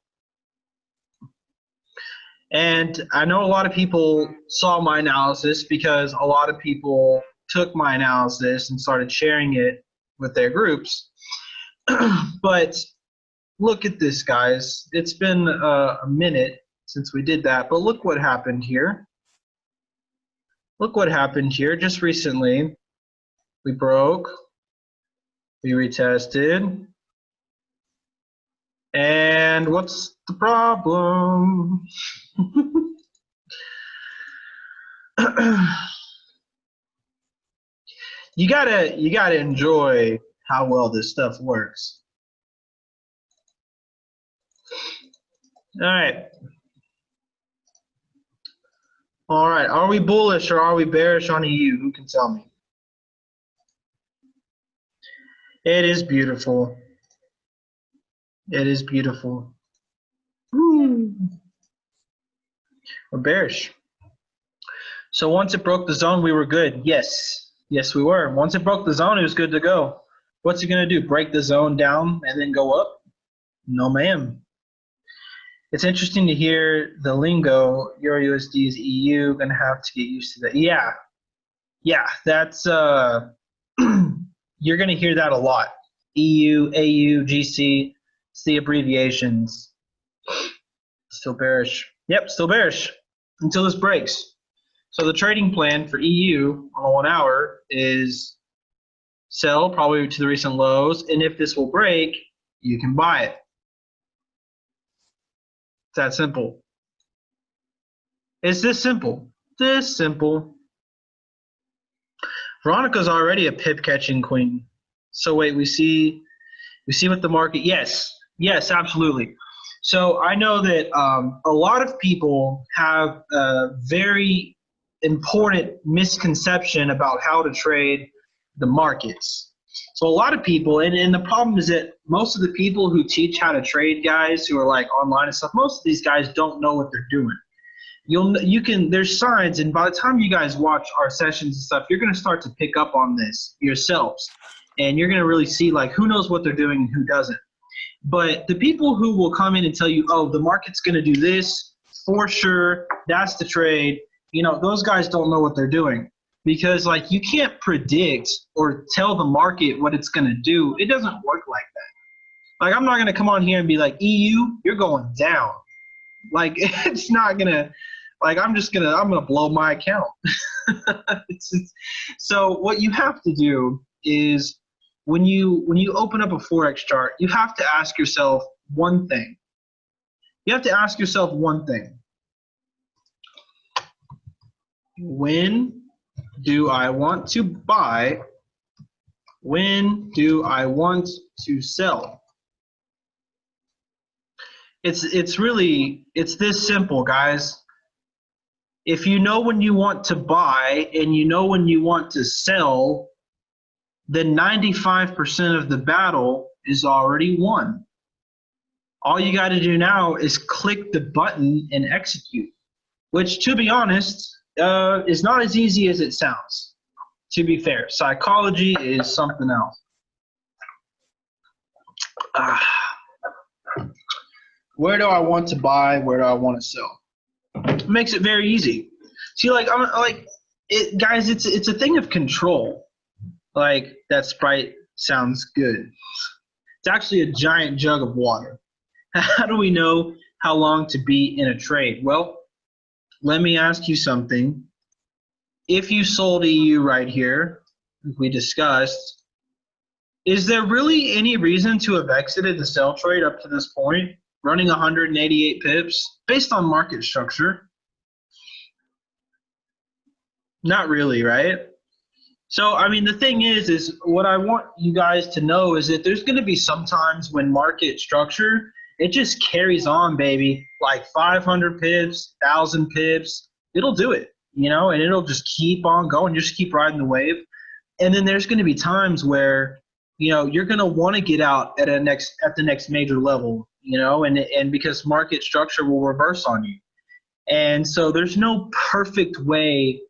Speaker 2: And I know a lot of people saw my analysis because a lot of people took my analysis and started sharing it with their groups. But look at this, guys. It's been a minute since we did that, but look what happened here. Look what happened here just recently. We broke, we retested, and what's the problem? You gotta enjoy how well this stuff works. All right. All right. Are we bullish or are we bearish on EU? Who can tell me? It is beautiful. It is beautiful. Woo. We're bearish. So once it broke the zone, we were good. Yes. Yes, we were. Once it broke the zone, it was good to go. What's it going to do? Break the zone down and then go up? No, ma'am. It's interesting to hear the lingo. Euro USD is EU. Going to have to get used to that. Yeah. Yeah, that's you're going to hear that a lot. EU, AU, GC. It's the abbreviations. Still bearish. Yep, still bearish until this breaks. So the trading plan for EU on a 1 hour is sell probably to the recent lows, and if this will break, you can buy it. It's that simple. It's this simple. This simple. Veronica's already a pip catching queen. So wait, we see what the market. Yes, absolutely. So I know that a lot of people have a very important misconception about how to trade the markets. So a lot of people, and the problem is that most of the people who teach how to trade, guys who are like online and stuff, most of these guys don't know what they're doing. there's signs, and by the time you guys watch our sessions and stuff, you're going to start to pick up on this yourselves, and you're going to really see like who knows what they're doing and who doesn't. But the people who will come in and tell you, oh, the market's going to do this for sure, that's the trade, those guys don't know what they're doing, because like you can't predict or tell the market what it's going to do. It doesn't work like that. Like I'm not going to come on here and be like, EU, you're going down. Like it's not going to, like I'm going to blow my account. So what you have to do is when you open up a Forex chart, you have to ask yourself one thing. You have to ask yourself one thing. When do I want to buy? When do I want to sell? It's this simple, guys. If you know when you want to buy and you know when you want to sell, then 95% of the battle is already won. All you got to do now is click the button and execute, which, to be honest, is not as easy as it sounds. To be fair, psychology is something else. Where do I want to buy? Where do I want to sell? It makes it very easy. See, guys, it's a thing of control. Like, that Sprite sounds good. It's actually a giant jug of water. How do we know how long to be in a trade? Well, let me ask you something. If you sold EU right here, like we discussed, is there really any reason to have exited the sell trade up to this point, running 188 pips based on market structure? Not really, right? So, I mean, the thing is what I want you guys to know is that there's going to be some times when market structure, it just carries on, baby. Like 500 pips, 1,000 pips, it'll do it, and it'll just keep on going. You just keep riding the wave. And then there's going to be times where, you're going to want to get out at the next major level, and because market structure will reverse on you. And so there's no perfect way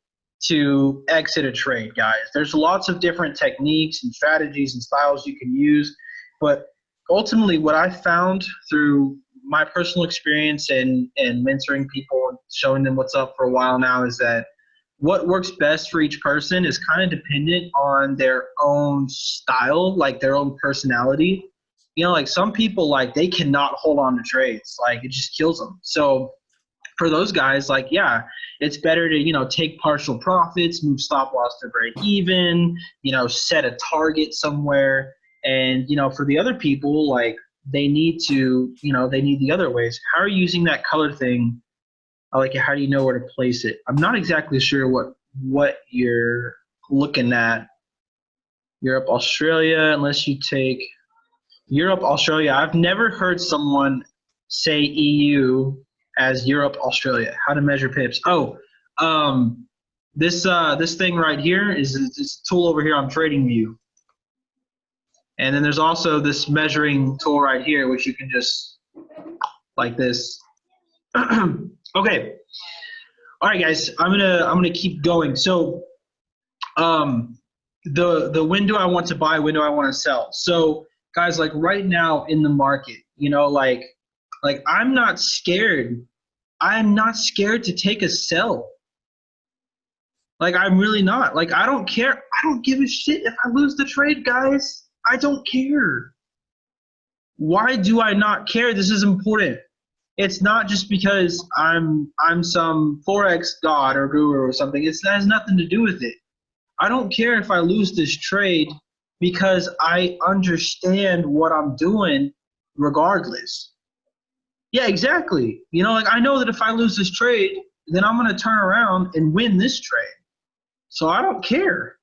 Speaker 2: to exit a trade, guys. There's lots of different techniques and strategies and styles you can use, but ultimately what I found through my personal experience and mentoring people and showing them what's up for a while now is that what works best for each person is kind of dependent on their own style, like their own personality. Like some people, like they cannot hold on to trades, like it just kills them. So for those guys, like, yeah, it's better to, take partial profits, move stop loss to break even, set a target somewhere. And, for the other people, like they need the other ways. How are you using that color thing? Like, how do you know where to place it? I'm not exactly sure what you're looking at. Europe, Australia, unless you take Europe, Australia. I've never heard someone say EU as Europe, Australia. How to measure pips. This thing right here is this tool over here on TradingView. And then there's also this measuring tool right here, which you can just like this. Okay. All right, guys. I'm gonna keep going. So, the when do I want to buy? When do I want to sell? So, guys, like right now in the market, like I'm not scared. I'm not scared to take a sell. Like I'm really not. Like I don't care. I don't give a shit if I lose the trade, guys. I don't care. Why do I not care? This is important. It's not just because I'm some Forex god or guru or something. It has nothing to do with it. I don't care if I lose this trade because I understand what I'm doing regardless. Yeah, exactly. Like I know that if I lose this trade, then I'm going to turn around and win this trade. So I don't care.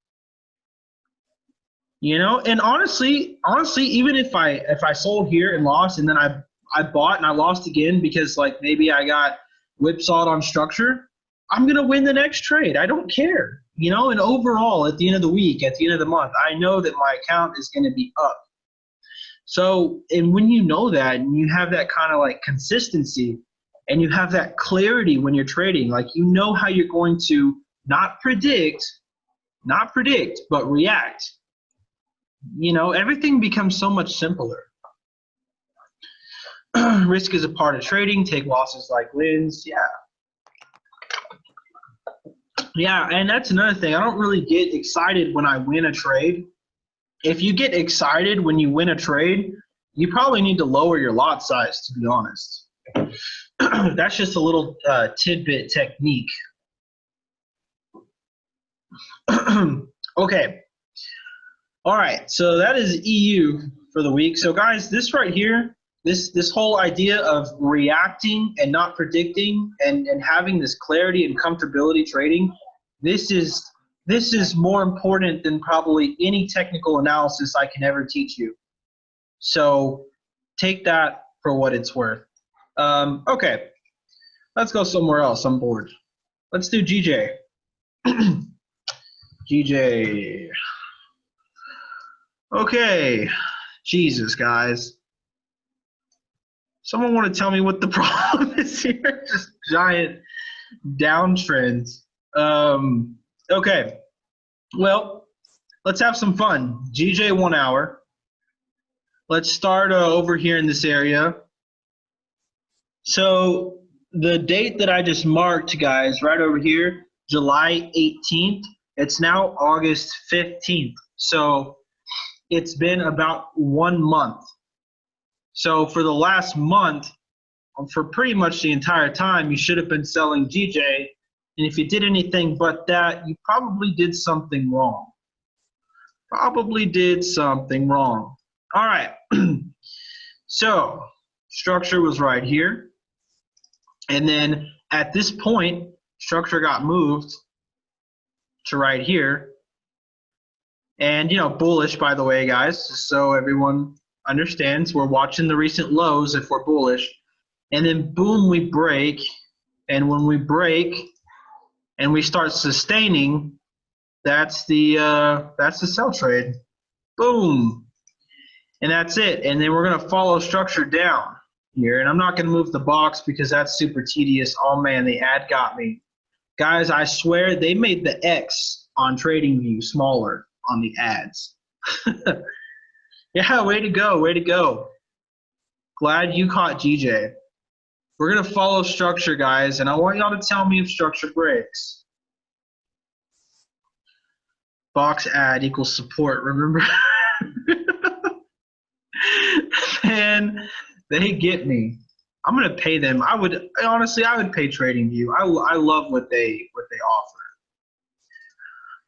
Speaker 2: And honestly, even if I sold here and lost and then I bought and I lost again because like maybe I got whipsawed on structure, I'm going to win the next trade. I don't care. And overall at the end of the week, at the end of the month, I know that my account is going to be up. So, and when you know that and you have that kind of like consistency, and you have that clarity when you're trading. Like, you know how you're going to not predict, but react. You know, everything becomes so much simpler. Risk is a part of trading. Take losses like wins. Yeah, and that's another thing. I don't really get excited when I win a trade. If you get excited when you win a trade, you probably need to lower your lot size, to be honest. That's just a little tidbit technique. Okay. All right, so that is EU for the week. So guys, this right here, this whole idea of reacting and not predicting and having this clarity and comfortability trading, this is more important than probably any technical analysis I can ever teach you. So take that for what it's worth. Okay, let's go somewhere else. I'm bored. Let's do GJ. GJ. Okay, Jesus, guys. Someone want to tell me what the problem is here? Just giant downtrends. Okay, well, let's have some fun. GJ 1 hour. Let's start over here in this area. So the date that I just marked, guys, right over here, July 18th, it's now August 15th. So it's been about 1 month. So for the last month, for pretty much the entire time, you should have been selling GJ. And if you did anything but that, you probably did something wrong. Probably did something wrong. All right. So structure was right here. And then at this point, structure got moved to right here. And, you know, bullish, by the way, guys, just so everyone understands, we're watching the recent lows if we're bullish. And then, boom, we break. And when we break and we start sustaining, that's the sell trade. Boom. And that's it. And then we're going to follow structure down here. And I'm not going to move the box because that's super tedious. Oh, man, the ad got me. Guys, I swear they made the X on TradingView smaller on the ads. Yeah, way to go, way to go. Glad you caught GJ. We're going to follow structure, guys, and I want y'all to tell me if structure breaks. Box ad equals support, remember? Man, they get me. I'm going to pay them. Honestly, I would pay TradingView. I love what they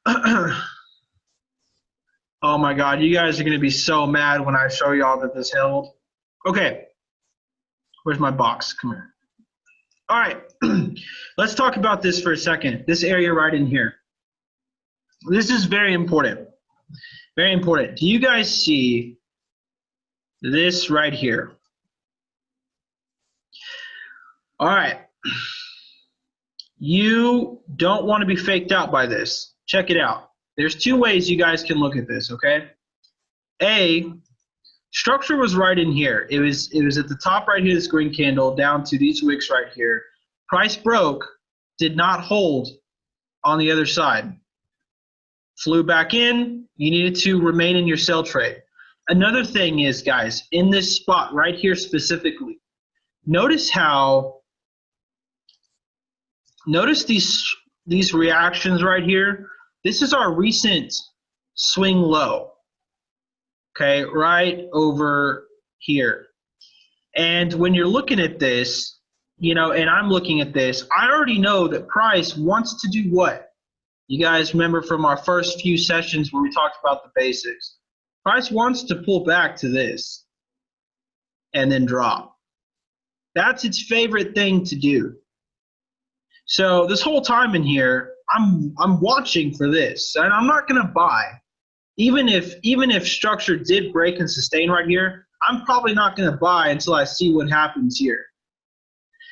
Speaker 2: offer. Oh my God, you guys are going to be so mad when I show y'all that this held. Okay, where's my box? Come here. All right, let's talk about this for a second. This area right in here. This is very important. Very important. Do you guys see this right here? All right. You don't want to be faked out by this. Check it out. There's two ways you guys can look at this, okay? A, structure was right in here. It was at the top right here, this green candle, down to these wicks right here. Price broke, did not hold on the other side. Flew back in, you needed to remain in your sell trade. Another thing is, guys, in this spot right here specifically, notice these reactions right here. This is our recent swing low, okay, right over here. And when you're looking at this, you know, and I'm looking at this, I already know that price wants to do what? You guys remember from our first few sessions where we talked about the basics. Price wants to pull back to this and then drop. That's its favorite thing to do. So this whole time in here, I'm watching for this, and I'm not gonna buy. Even if structure did break and sustain right here, I'm probably not gonna buy until I see what happens here.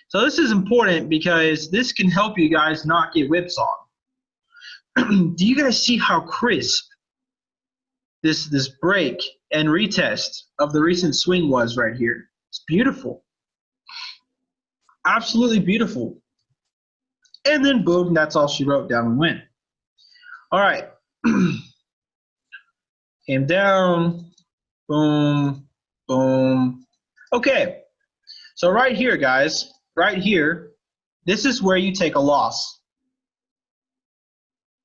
Speaker 2: So this is important because this can help you guys not get whipsawed. Do you guys see how crisp this break and retest of the recent swing was right here? It's beautiful. Absolutely beautiful. And then boom, that's all she wrote, down we went. All right. Came down, boom, boom. Okay, so right here, guys, right here, this is where you take a loss.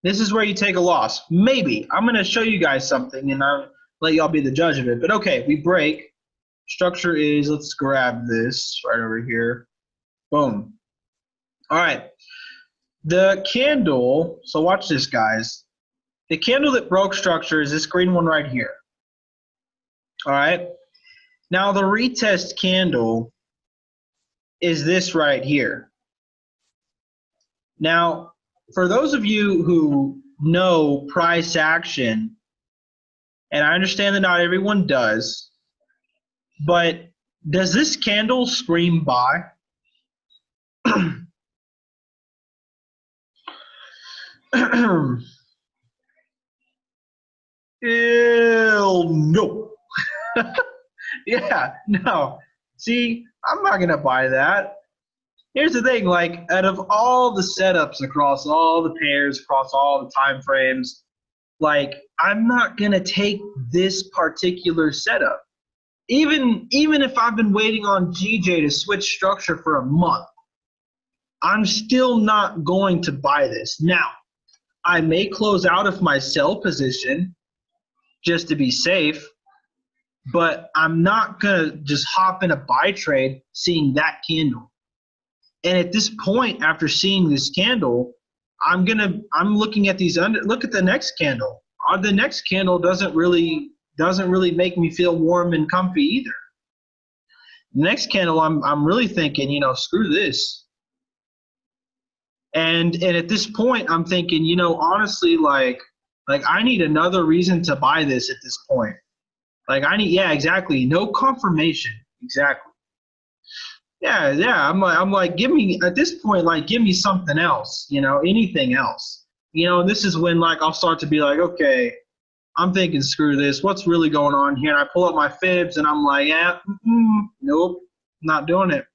Speaker 2: This is where you take a loss. Maybe. I'm going to show you guys something, and I'll let y'all be the judge of it. But okay, we break. Structure is, let's grab this right over here. Boom. All right. The candle, so watch this, guys. The candle that broke structure is this green one right here. All right. Now the retest candle is this right here. Now, for those of you who know price action, and I understand that not everyone does, but does this candle scream buy? Ew, no. Yeah, no. See, I'm not gonna buy that. Here's the thing, like, out of all the setups across all the pairs, across all the time frames, like, I'm not gonna take this particular setup. Even if I've been waiting on GJ to switch structure for a month, I'm still not going to buy this. Now, I may close out of my sell position just to be safe, but I'm not gonna just hop in a buy trade seeing that candle. And at this point, after seeing this candle, I'm looking at these look at the next candle. The next candle doesn't really make me feel warm and comfy either. The next candle, I'm really thinking, you know, screw this. And at this point, I'm thinking, you know, honestly, like I need another reason to buy this at this point. Like yeah, exactly. No confirmation. Exactly. Yeah. I'm like, give me at this point, like, give me something else, you know, anything else. You know, and this is when, like, I'll start to be like, okay, I'm thinking, screw this. What's really going on here? And I pull up my fibs and I'm like, yeah, nope, not doing it.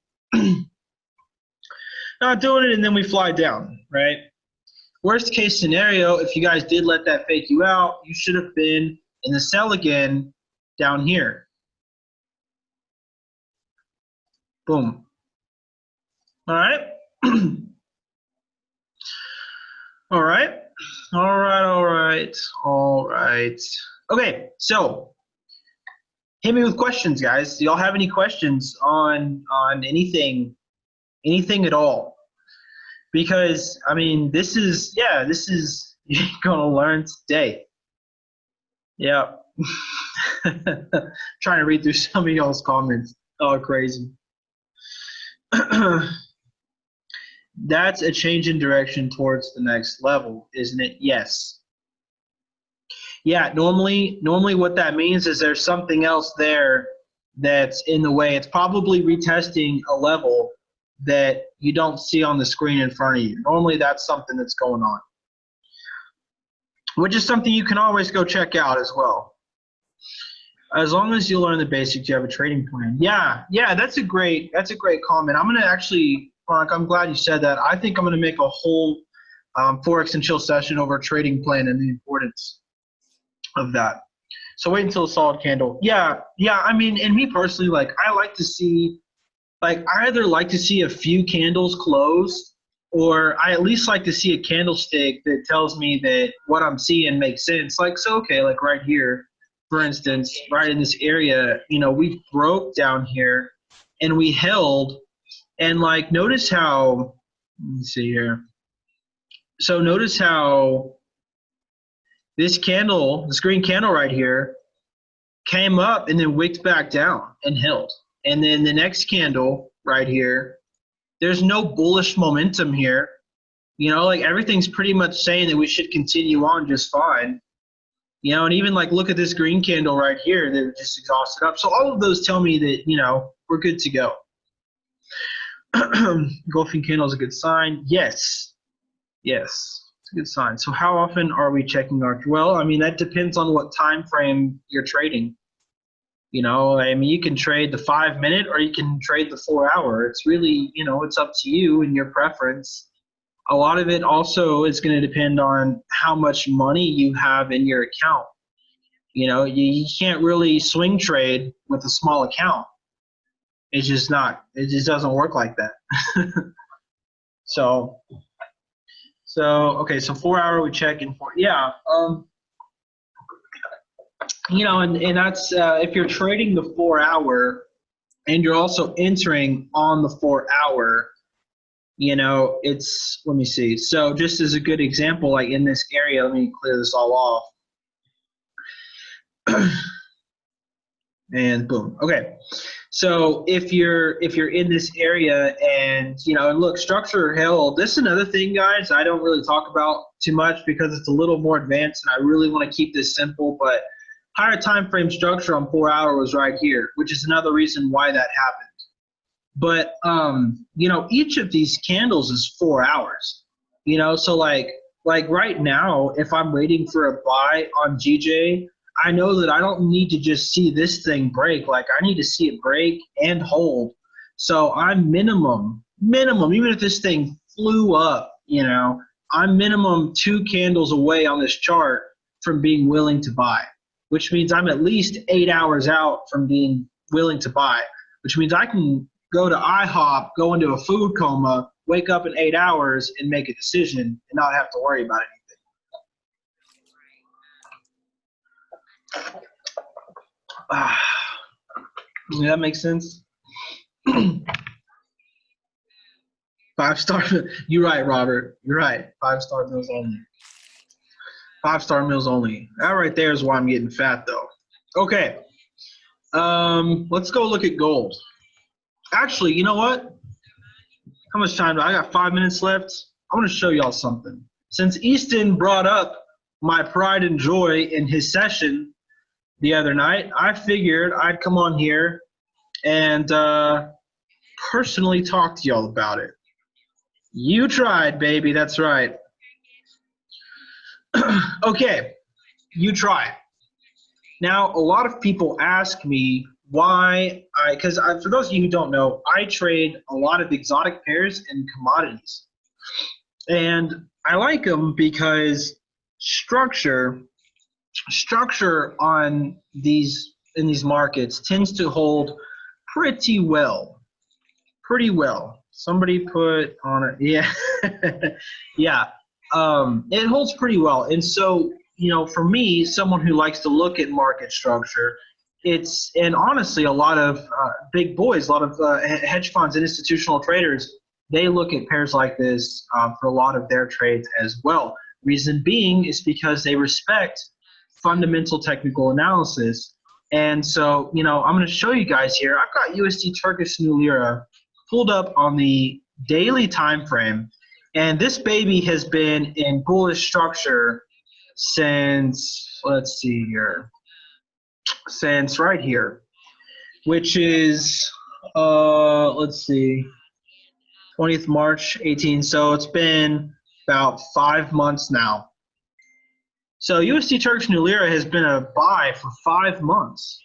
Speaker 2: Not doing it, and then we fly down, right? Worst case scenario, if you guys did let that fake you out, you should have been in the sell again down here. Boom. All right. All right. All right. All right. All right. Okay. So hit me with questions, guys. Do y'all have any questions on anything at all? Because I mean, this is you're gonna learn today. Yeah. Trying to read through some of y'all's comments. Oh, crazy. That's a change in direction towards the next level, isn't it? Yes. Yeah, normally what that means is there's something else there that's in the way. It's probably retesting a level that you don't see on the screen in front of you. Normally that's something that's going on, which is something you can always go check out as well. As long as you learn the basics, you have a trading plan. Yeah, that's a great comment. I'm gonna actually, Mark, I'm glad you said that. I think I'm gonna make a whole Forex and Chill session over a trading plan and the importance of that. So wait until a solid candle. Yeah. I mean, and me personally, like, I like to see, like, I either like to see a few candles close, or I at least like to see a candlestick that tells me that what I'm seeing makes sense. Like, so okay, like right here, for instance, right in this area, you know, we broke down here and we held, and like, notice how, let me see here. So notice how this candle, this green candle right here, came up and then wicked back down and held. And then the next candle right here, there's no bullish momentum here. You know, like, everything's pretty much saying that we should continue on just fine. You know, and even like, look at this green candle right here that just exhausted up. So all of those tell me that, you know, we're good to go. Engulfing candle is a good sign. Yes, it's a good sign. So how often are we checking our? Well, I mean, that depends on what time frame you're trading. You know, I mean, you can trade the 5 minute or you can trade the 4 hour. It's really, you know, it's up to you and your preference. A lot of it also is going to depend on how much money you have in your account. You know, you can't really swing trade with a small account. It's just not, it just doesn't work like that. So okay, so 4 hour we check in for, yeah. You know, and that's, if you're trading the 4 hour and you're also entering on the 4 hour, you know, it's, let me see. So just as a good example, like in this area, let me clear this all off. And boom. Okay. So if you're in this area and, you know, and look, structure held, this is another thing, guys, I don't really talk about too much because it's a little more advanced and I really want to keep this simple, but higher time frame structure on 4 hour was right here, which is another reason why that happened. But, you know, each of these candles is 4 hours, you know, so like right now, if I'm waiting for a buy on GJ, I know that I don't need to just see this thing break. Like I need to see it break and hold. So I'm minimum, even if this thing flew up, you know, I'm minimum 2 candles away on this chart from being willing to buy, which means I'm at least 8 hours out from being willing to buy, which means I can go to IHOP, go into a food coma, wake up in 8 hours and make a decision and not have to worry about anything. Does that make sense? 5-star. You're right, Robert. You're right. 5-star meals only. 5-star meals only. That right there is why I'm getting fat, though. Okay. Let's go look at gold. Actually, you know what? How much time do I got? 5 minutes left. I want to show y'all something. Since Easton brought up my pride and joy in his session the other night, I figured I'd come on here and personally talk to y'all about it. You tried, baby. That's right. Okay, you try. Now, a lot of people ask me why because for those of you who don't know, I trade a lot of exotic pairs and commodities. And I like them because structure on these in these markets tends to hold pretty well. Somebody put on it, yeah. Yeah. It holds pretty well. And so, you know, for me, someone who likes to look at market structure, and honestly, a lot of big boys, a lot of hedge funds and institutional traders, they look at pairs like this for a lot of their trades as well. Reason being is because they respect fundamental technical analysis. And so, you know, I'm going to show you guys here. I've got USD Turkish New Lira pulled up on the daily time frame, and this baby has been in bullish structure since, let's see here, since right here, which is, let's see, 20th March 18. So it's been about 5 months now. So USD Turkish New Lira has been a buy for 5 months.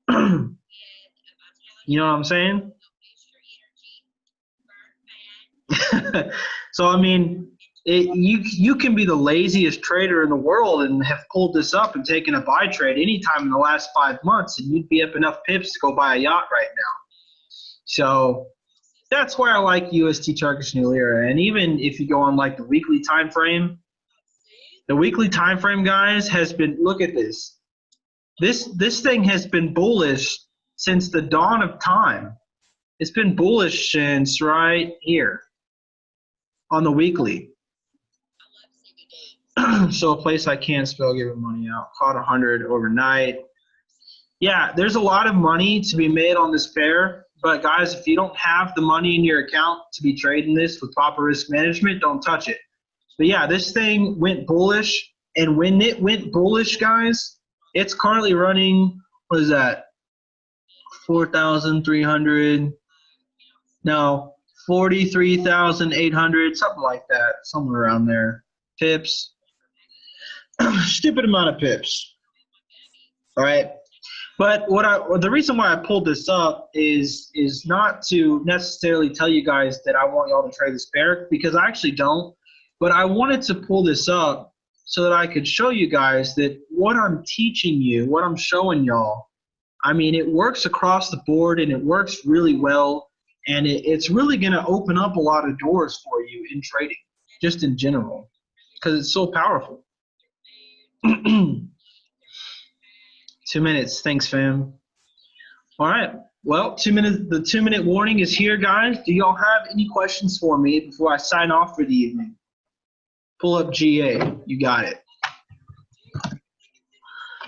Speaker 2: You know what I'm saying? So, I mean, you can be the laziest trader in the world and have pulled this up and taken a buy trade anytime in the last 5 months, and you'd be up enough pips to go buy a yacht right now. So that's why I like USD Turkish New Lira. And even if you go on like the weekly time frame, guys, has been, look at this. This thing has been bullish since the dawn of time. It's been bullish since right here on the weekly. So a place I can't spell giving money out. Caught 100 overnight. Yeah, there's a lot of money to be made on this pair. But guys, if you don't have the money in your account to be trading this with proper risk management, don't touch it. But yeah, this thing went bullish. And when it went bullish, guys, it's currently running, what is that? 4,300. No, 43,800, something like that, somewhere around there. Pips. Stupid amount of pips. All right. But the reason why I pulled this up is not to necessarily tell you guys that I want y'all to trade this bear, because I actually don't. But I wanted to pull this up so that I could show you guys that what I'm teaching you, what I'm showing y'all, I mean, it works across the board and it works really well. And it's really going to open up a lot of doors for you in trading, just in general, because it's so powerful. 2 minutes. Thanks, fam. All right. Well, 2 minutes. The 2-minute warning is here, guys. Do y'all have any questions for me before I sign off for the evening? Pull up GA. You got it.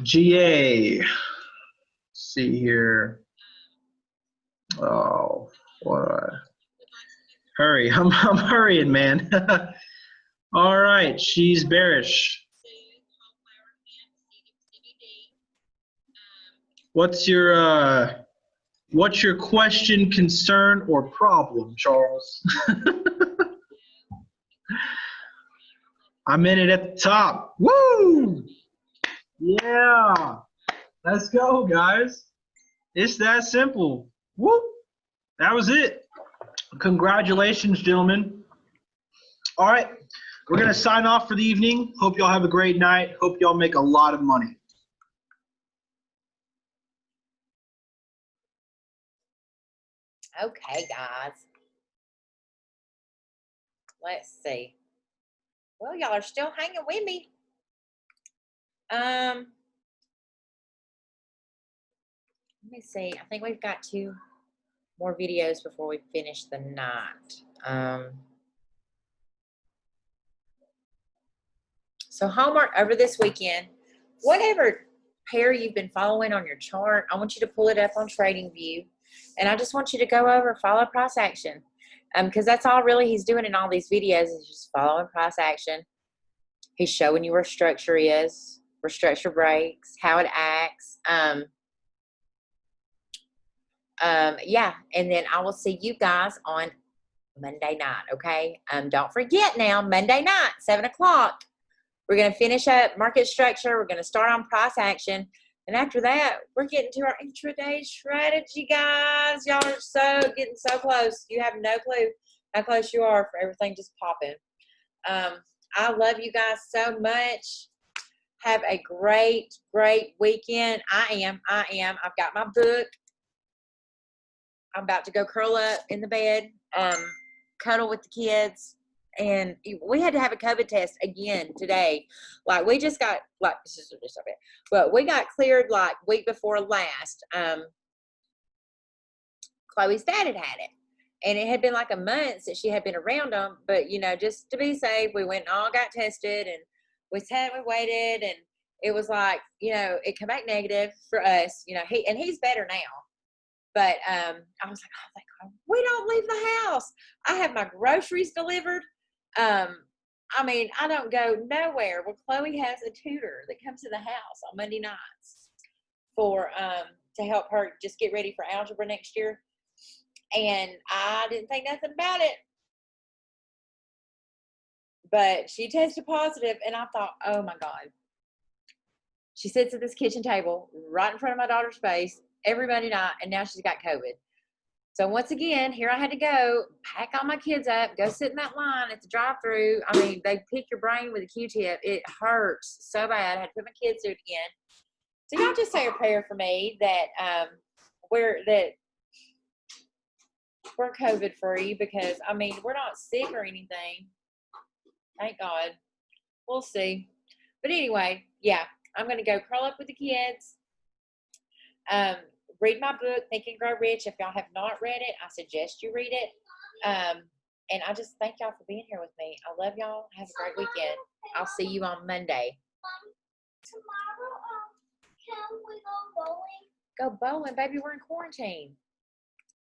Speaker 2: GA. Let's see here. Oh, what? Hurry. I'm hurrying, man. All right. She's bearish. What's your question, concern, or problem, Charles? I'm in it at the top. Woo! Yeah. Let's go, guys. It's that simple. Woo! That was it. Congratulations, gentlemen. All right. We're going to sign off for the evening. Hope y'all have a great night. Hope y'all make a lot of money.
Speaker 1: Okay, guys. Let's see. Well, y'all are still hanging with me. Let me see. I think we've got 2 more videos before we finish the night. So homework over this weekend, whatever pair you've been following on your chart, I want you to pull it up on TradingView, and I just want you to go over follow price action, because that's all really he's doing in all these videos is just following price action. He's showing you where structure is, where structure breaks, how it acts. Yeah, and then I will see you guys on Monday night, okay? Don't forget now, Monday night, 7 o'clock. We're going to finish up market structure. We're going to start on price action. And after that, we're getting to our intraday strategy, guys. Y'all are getting so close. You have no clue how close you are for everything just popping. I love you guys so much. Have a great, great weekend. I am. I've got my book. I'm about to go curl up in the bed, cuddle with the kids. And we had to have a COVID test again today. Like we just got but we got cleared like week before last. Chloe's dad had it, and it had been like a month since she had been around them. But you know, just to be safe, we went and all got tested, and we waited, and it was like, you know, it came back negative for us. You know, he's better now. But I was like, oh, thank God, we don't leave the house. I have my groceries delivered. I mean, I don't go nowhere. Well, Chloe has a tutor that comes to the house on Monday nights for to help her just get ready for algebra next year. And I didn't think nothing about it. But she tested positive, and I thought, oh my God. She sits at this kitchen table right in front of my daughter's face every Monday night, and now she's got COVID. So once again, here I had to go pack all my kids up, go sit in that line at the drive-thru. I mean, they pick your brain with a Q-tip. It hurts so bad. I had to put my kids through it again. So y'all just say a prayer for me that we're COVID free, because I mean we're not sick or anything. Thank God. We'll see. But anyway, yeah, I'm gonna go curl up with the kids. Read my book, Think and Grow Rich. If y'all have not read it, I suggest you read it. And I just thank y'all for being here with me. I love y'all. Have a great weekend. I'll see you on Monday.
Speaker 4: Tomorrow, can we go bowling?
Speaker 1: Go bowling, baby. We're in quarantine.